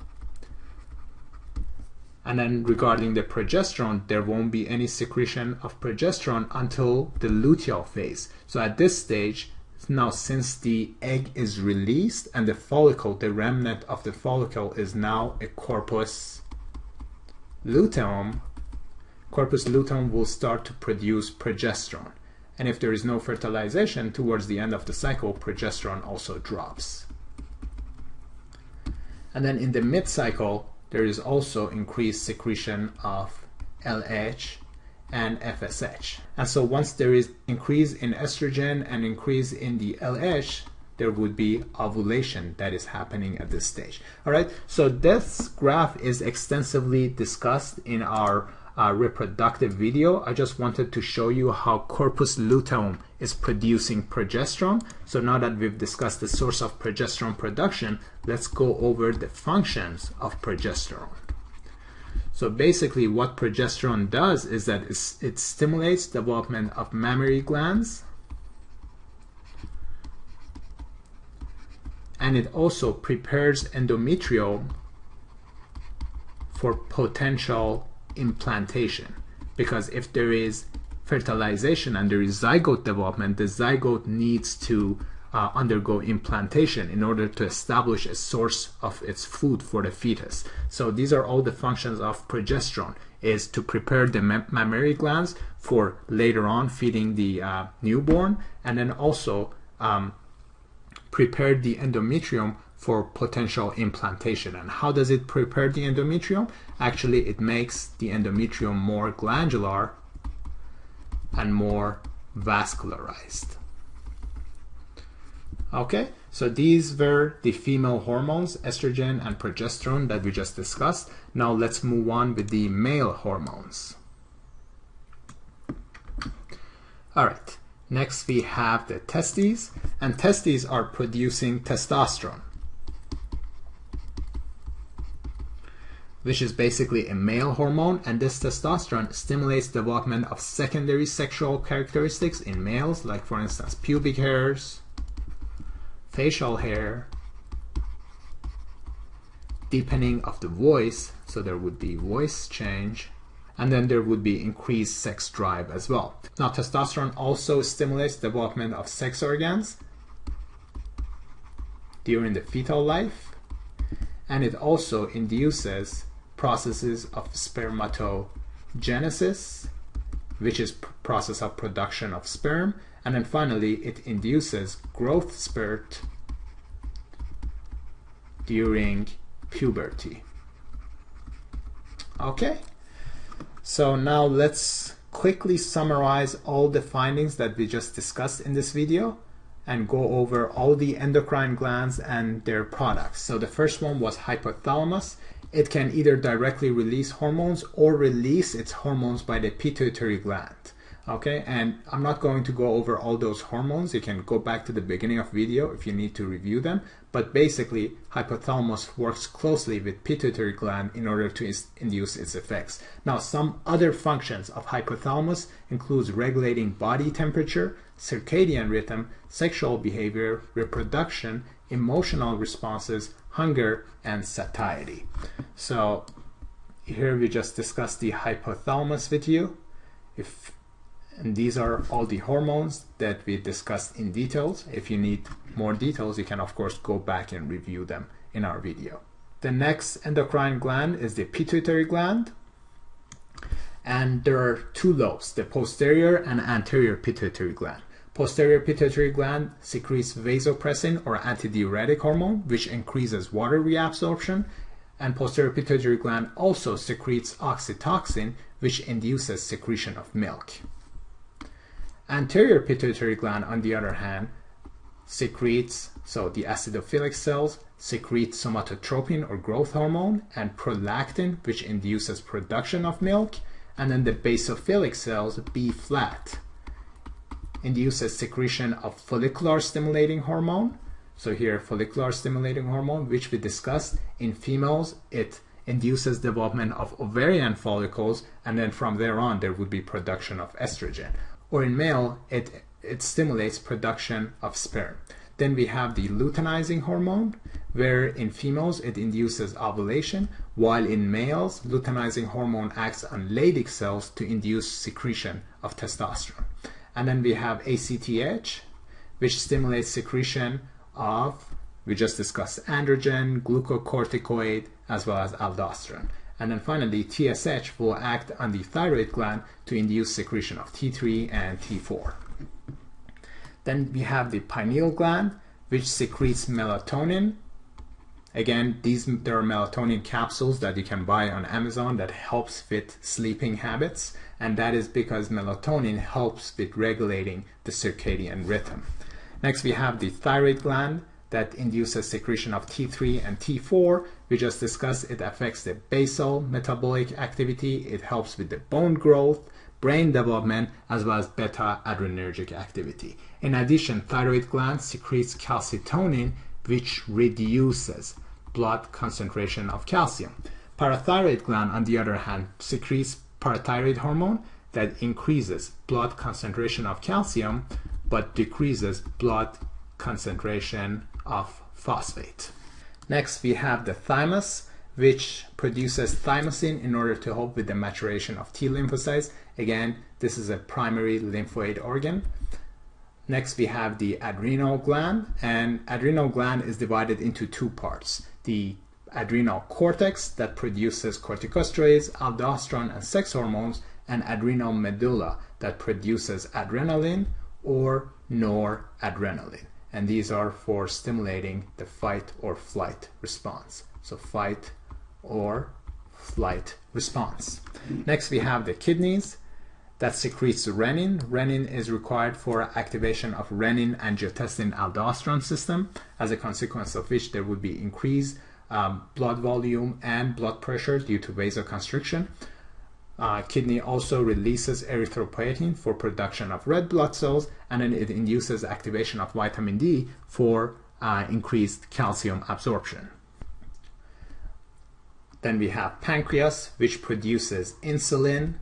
And then regarding the progesterone, there won't be any secretion of progesterone until the luteal phase. So at this stage, now since the egg is released and the follicle, the remnant of the follicle is now a corpus luteum, corpus luteum will start to produce progesterone. And if there is no fertilization towards the end of the cycle, progesterone also drops. And then in the mid-cycle, there is also increased secretion of LH and FSH. And so once there is increase in estrogen and increase in the LH, there would be ovulation that is happening at this stage. All right, so this graph is extensively discussed in our reproductive video. I just wanted to show you how corpus luteum is producing progesterone. So now that we've discussed the source of progesterone production, let's go over the functions of progesterone. So basically what progesterone does is that it stimulates development of mammary glands, and it also prepares endometrium for potential implantation, because if there is fertilization and there is zygote development, the zygote needs to undergo implantation in order to establish a source of its food for the fetus. So these are all the functions of progesterone, is to prepare the mammary glands for later on feeding the newborn, and then also prepare the endometrium for potential implantation. And how does it prepare the endometrium? Actually, it makes the endometrium more glandular and more vascularized. Okay, so these were the female hormones, estrogen and progesterone, that we just discussed. Now let's move on with the male hormones. All right, next we have the testes, and testes are producing testosterone, which is basically a male hormone, and this testosterone stimulates development of secondary sexual characteristics in males, like for instance pubic hairs, facial hair, deepening of the voice, so there would be voice change, and then there would be increased sex drive as well. Now testosterone also stimulates development of sex organs during the fetal life, and it also induces processes of spermatogenesis, which is process of production of sperm, and then finally it induces growth spurt during puberty. Okay, so now let's quickly summarize all the findings that we just discussed in this video and go over all the endocrine glands and their products. So the first one was hypothalamus. It can either directly release hormones or release its hormones by the pituitary gland. Okay, and I'm not going to go over all those hormones. You can go back to the beginning of video if you need to review them. But basically, hypothalamus works closely with pituitary gland in order to induce its effects. Now, some other functions of hypothalamus includes regulating body temperature, circadian rhythm, sexual behavior, reproduction, emotional responses, hunger, and satiety. So here we just discussed the hypothalamus with you. And these are all the hormones that we discussed in details. If you need more details, you can of course go back and review them in our video. The next endocrine gland is the pituitary gland. And there are two lobes, the posterior and anterior pituitary gland. Posterior pituitary gland secretes vasopressin or antidiuretic hormone, which increases water reabsorption. And posterior pituitary gland also secretes oxytocin, which induces secretion of milk. Anterior pituitary gland, on the other hand, secretes, so the acidophilic cells secrete somatotropin or growth hormone and prolactin, which induces production of milk, and then the basophilic cells, B flat, induces secretion of follicular stimulating hormone. So here, follicular stimulating hormone, which we discussed. In females, it induces development of ovarian follicles, and then from there on, there would be production of estrogen. Or in male, it stimulates production of sperm. Then we have the luteinizing hormone, where in females it induces ovulation, while in males, luteinizing hormone acts on Leydig cells to induce secretion of testosterone. And then we have ACTH, which stimulates secretion of, we just discussed, androgen, glucocorticoid, as well as aldosterone. And then finally, TSH will act on the thyroid gland to induce secretion of T3 and T4. Then we have the pineal gland, which secretes melatonin. Again, there are melatonin capsules that you can buy on Amazon that helps with sleeping habits, and that is because melatonin helps with regulating the circadian rhythm. Next, we have the thyroid gland that induces secretion of T3 and T4. We just discussed it affects the basal metabolic activity. It helps with the bone growth, brain development, as well as beta adrenergic activity. In addition, thyroid gland secretes calcitonin, which reduces blood concentration of calcium. Parathyroid gland, on the other hand, secretes parathyroid hormone that increases blood concentration of calcium but decreases blood concentration of phosphate. Next, we have the thymus, which produces thymosin in order to help with the maturation of T lymphocytes. Again, this is a primary lymphoid organ. Next, we have the adrenal gland, and adrenal gland is divided into two parts. The adrenal cortex that produces corticosteroids, aldosterone, and sex hormones, and adrenal medulla that produces adrenaline or noradrenaline. And these are for stimulating the fight or flight response. So fight or flight response. Next, we have the kidneys that secretes renin. Renin is required for activation of renin-angiotensin-aldosterone system, as a consequence of which there would be increased blood volume and blood pressure due to vasoconstriction. Kidney also releases erythropoietin for production of red blood cells, and then it induces activation of vitamin D for increased calcium absorption. Then we have pancreas, which produces insulin,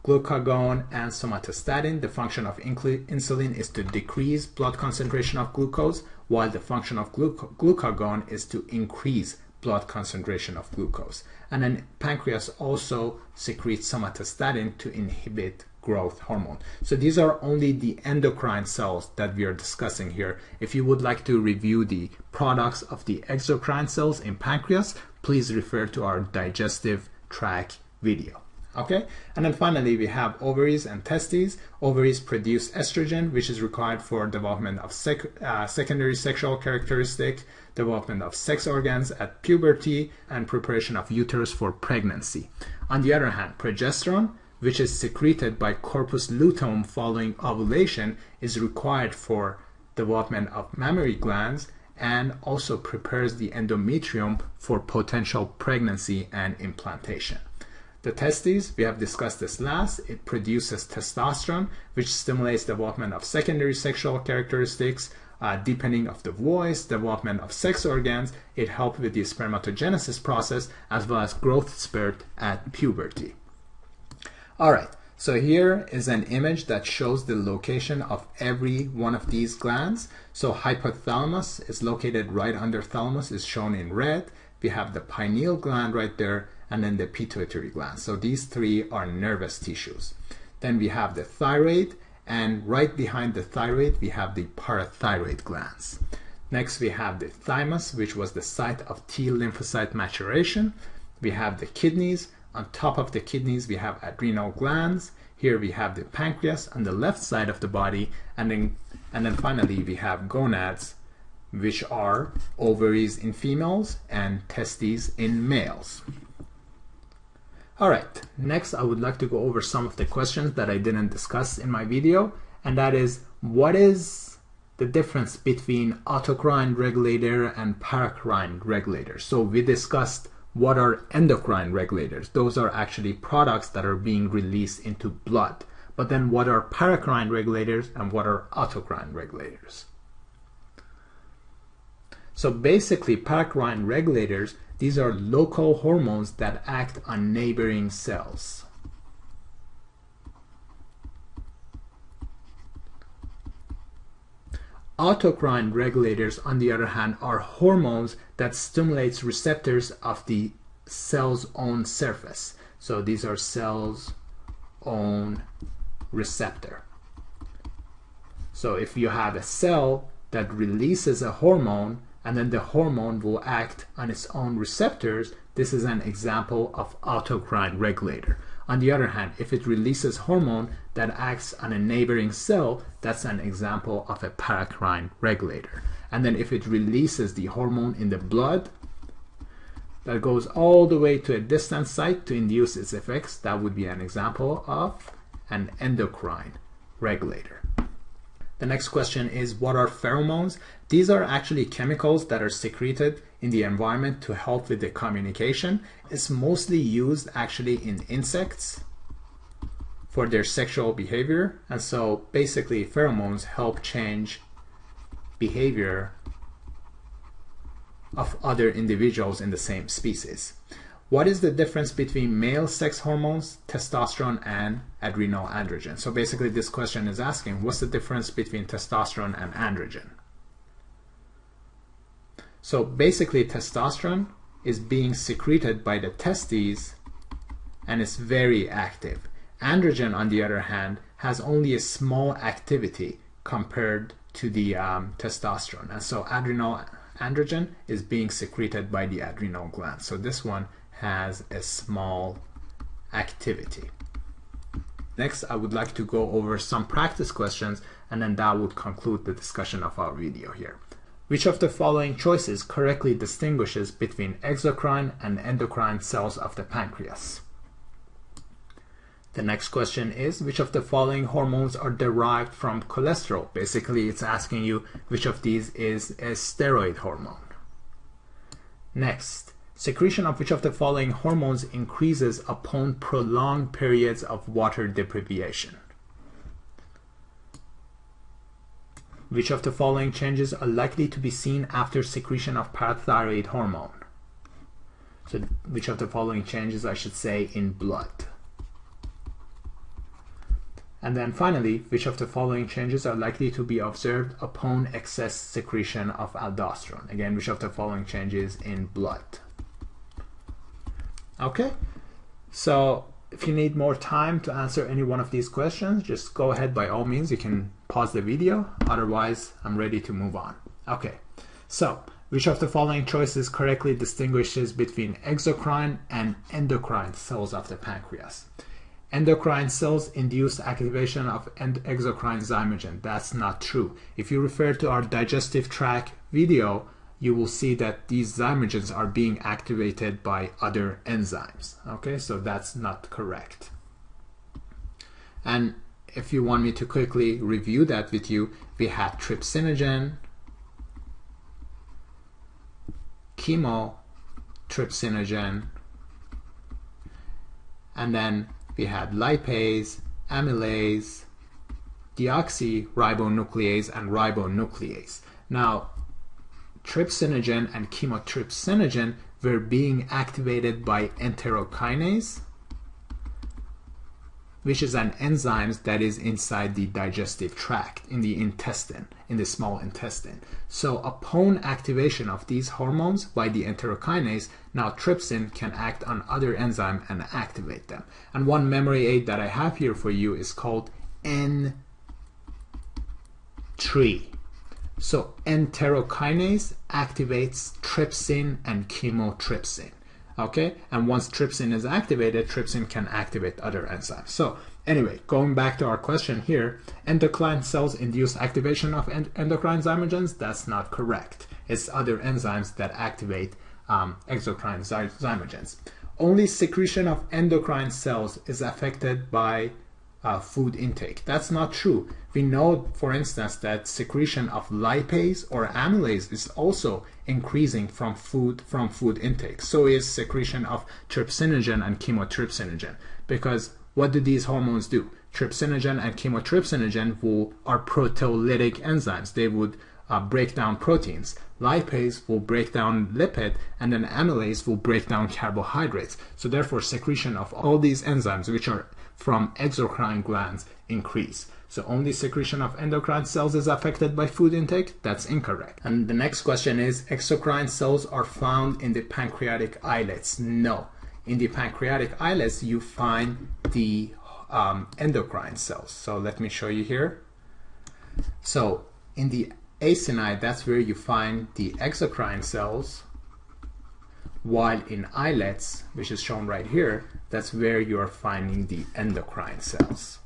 glucagon, and somatostatin. The function of insulin is to decrease blood concentration of glucose, while the function of glucagon is to increase blood concentration of glucose. And then pancreas also secretes somatostatin to inhibit growth hormone. So these are only the endocrine cells that we are discussing here. If you would like to review the products of the exocrine cells in pancreas, please refer to our digestive tract video. Okay, and then finally we have ovaries and testes. Ovaries produce estrogen, which is required for development of secondary sexual characteristic, development of sex organs at puberty, and preparation of uterus for pregnancy. On the other hand, progesterone, which is secreted by corpus luteum following ovulation, is required for development of mammary glands and also prepares the endometrium for potential pregnancy and implantation. The testes, we have discussed this last. It produces testosterone, which stimulates development of secondary sexual characteristics, deepening of the voice, development of sex organs. It helps with the spermatogenesis process as well as growth spurt at puberty. All right, so here is an image that shows the location of every one of these glands. So hypothalamus is located right under thalamus, is shown in red. We have the pineal gland right there, and then the pituitary gland. So these three are nervous tissues. Then we have the thyroid, and right behind the thyroid we have the parathyroid glands. Next we have the thymus, which was the site of T lymphocyte maturation. We have the kidneys. On top of the kidneys we have adrenal glands. Here we have the pancreas on the left side of the body, and then finally we have gonads, which are ovaries in females and testes in males. Alright, next I would like to go over some of the questions that I didn't discuss in my video, and that is, what is the difference between autocrine regulator and paracrine regulator? So we discussed what are endocrine regulators. Those are actually products that are being released into blood, But then what are paracrine regulators and what are autocrine regulators? So basically, paracrine regulators, these are local hormones that act on neighboring cells. Autocrine regulators, on the other hand, are hormones that stimulates receptors of the cell's own surface. So these are cell's own receptor. So if you have a cell that releases a hormone and then the hormone will act on its own receptors, this is an example of autocrine regulator. On the other hand, if it releases hormone that acts on a neighboring cell, that's an example of a paracrine regulator. And then if it releases the hormone in the blood that goes all the way to a distant site to induce its effects, that would be an example of an endocrine regulator. The next question is, what are pheromones? These are actually chemicals that are secreted in the environment to help with the communication. It's mostly used actually in insects for their sexual behavior. And so basically pheromones help change behavior of other individuals in the same species. What is the difference between male sex hormones, testosterone, and adrenal androgen? So basically this question is asking, what's the difference between testosterone and androgen? So basically testosterone is being secreted by the testes and is very active. Androgen, on the other hand, has only a small activity compared to the testosterone. And so adrenal androgen is being secreted by the adrenal gland. So this one has a small activity. Next, I would like to go over some practice questions, and then that would conclude the discussion of our video here. Which of the following choices correctly distinguishes between exocrine and endocrine cells of the pancreas? The next question is, which of the following hormones are derived from cholesterol? Basically, it's asking you which of these is a steroid hormone. Next, secretion of which of the following hormones increases upon prolonged periods of water deprivation? Which of the following changes are likely to be seen after secretion of parathyroid hormone? So which of the following changes, I should say, in blood? And then finally, which of the following changes are likely to be observed upon excess secretion of aldosterone? Again, which of the following changes in blood? Okay, so if you need more time to answer any one of these questions, just go ahead, by all means. You can pause the video. Otherwise, I'm ready to move on. Okay, so which of the following choices correctly distinguishes between exocrine and endocrine cells of the pancreas? Endocrine cells induce activation of exocrine zymogen. That's not true. If you refer to our digestive tract video, you will see that these zymogens are being activated by other enzymes. Okay, so that's not correct. And if you want me to quickly review that with you, we had trypsinogen, chymotrypsinogen, and then we had lipase, amylase, deoxyribonuclease, and ribonuclease. Now, trypsinogen and chymotrypsinogen were being activated by enterokinase, which is an enzyme that is inside the digestive tract, in the intestine, in the small intestine. So upon activation of these hormones by the enterokinase, now trypsin can act on other enzymes and activate them. And one memory aid that I have here for you is called N3. So enterokinase activates trypsin and chymotrypsin. Okay, and once trypsin is activated, trypsin can activate other enzymes. So anyway, going back to our question here, endocrine cells induce activation of endocrine zymogens. That's not correct. It's other enzymes that activate exocrine zymogens. Only secretion of endocrine cells is affected by food intake. That's not true. We know, for instance, that secretion of lipase or amylase is also increasing from food intake. So is secretion of trypsinogen and chymotrypsinogen. Because what do these hormones do? trypsinogen and chymotrypsinogen are proteolytic enzymes. They would break down proteins. Lipase will break down lipid, and then amylase will break down carbohydrates. So therefore, secretion of all these enzymes, which are from exocrine glands, increase. So only secretion of endocrine cells is affected by food intake? That's incorrect. And the next question is, exocrine cells are found in the pancreatic islets? No. In the pancreatic islets, you find the endocrine cells. So let me show you here. So in the acini, that's where you find the exocrine cells, while in islets, which is shown right here, that's where you are finding the endocrine cells.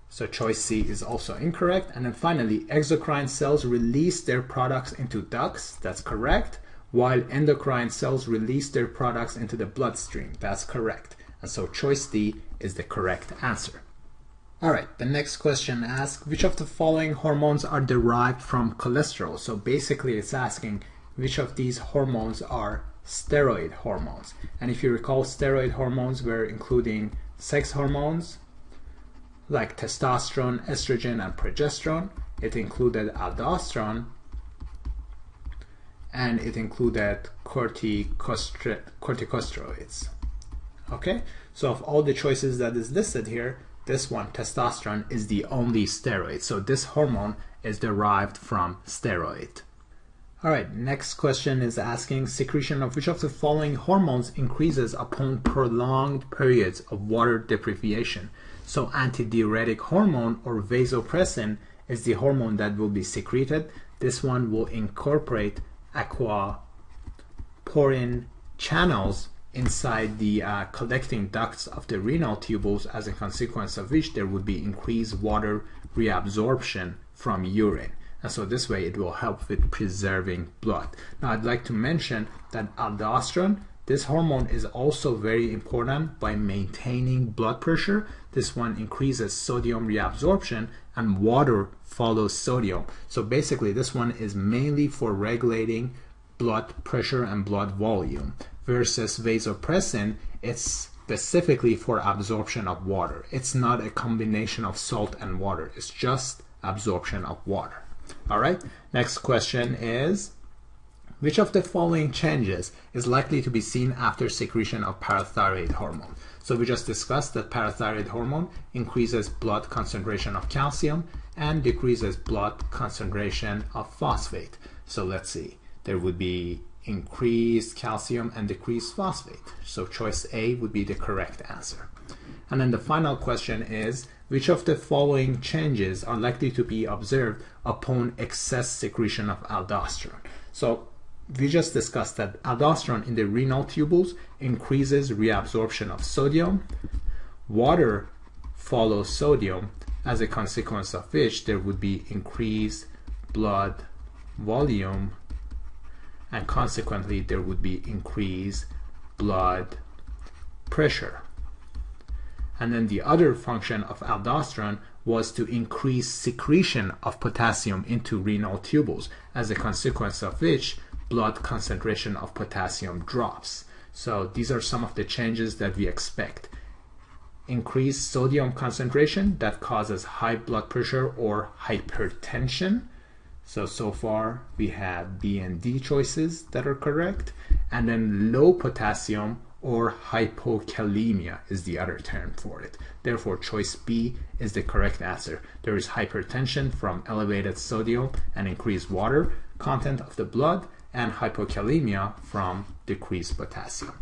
So choice C is also incorrect. And then finally, exocrine cells release their products into ducts. That's correct. While endocrine cells release their products into the bloodstream. That's correct. And so choice D is the correct answer. All right, the next question asks, which of the following hormones are derived from cholesterol? So basically it's asking which of these hormones are steroid hormones. And if you recall, steroid hormones were including sex hormones like testosterone, estrogen, and progesterone. It included aldosterone, and it included corticosteroids. Okay, so of all the choices that is listed here, this one, testosterone, is the only steroid. So this hormone is derived from steroid. All right, next question is asking, secretion of which of the following hormones increases upon prolonged periods of water deprivation? So antidiuretic hormone or vasopressin is the hormone that will be secreted. This one will incorporate aquaporin channels inside the collecting ducts of the renal tubules, as a consequence of which there would be increased water reabsorption from urine. And so this way it will help with preserving blood. Now I'd like to mention that aldosterone, this hormone is also very important by maintaining blood pressure. This one increases sodium reabsorption, and water follows sodium. So basically this one is mainly for regulating blood pressure and blood volume, versus vasopressin, it's specifically for absorption of water. It's not a combination of salt and water, it's just absorption of water. All right, next question is, which of the following changes is likely to be seen after secretion of parathyroid hormone? So we just discussed that parathyroid hormone increases blood concentration of calcium and decreases blood concentration of phosphate. So let's see, there would be increased calcium and decreased phosphate. So choice A would be the correct answer. And then the final question is, which of the following changes are likely to be observed upon excess secretion of aldosterone? So we just discussed that aldosterone in the renal tubules increases reabsorption of sodium. Water follows sodium, as a consequence of which there would be increased blood volume, and consequently there would be increased blood pressure. And then the other function of aldosterone was to increase secretion of potassium into renal tubules, as a consequence of which blood concentration of potassium drops. So these are some of the changes that we expect. Increased sodium concentration, that causes high blood pressure or hypertension. So far we have B and D choices that are correct. And then low potassium or hypokalemia is the other term for it. Therefore, choice B is the correct answer. There is hypertension from elevated sodium and increased water content of the blood, and hypokalemia from decreased potassium.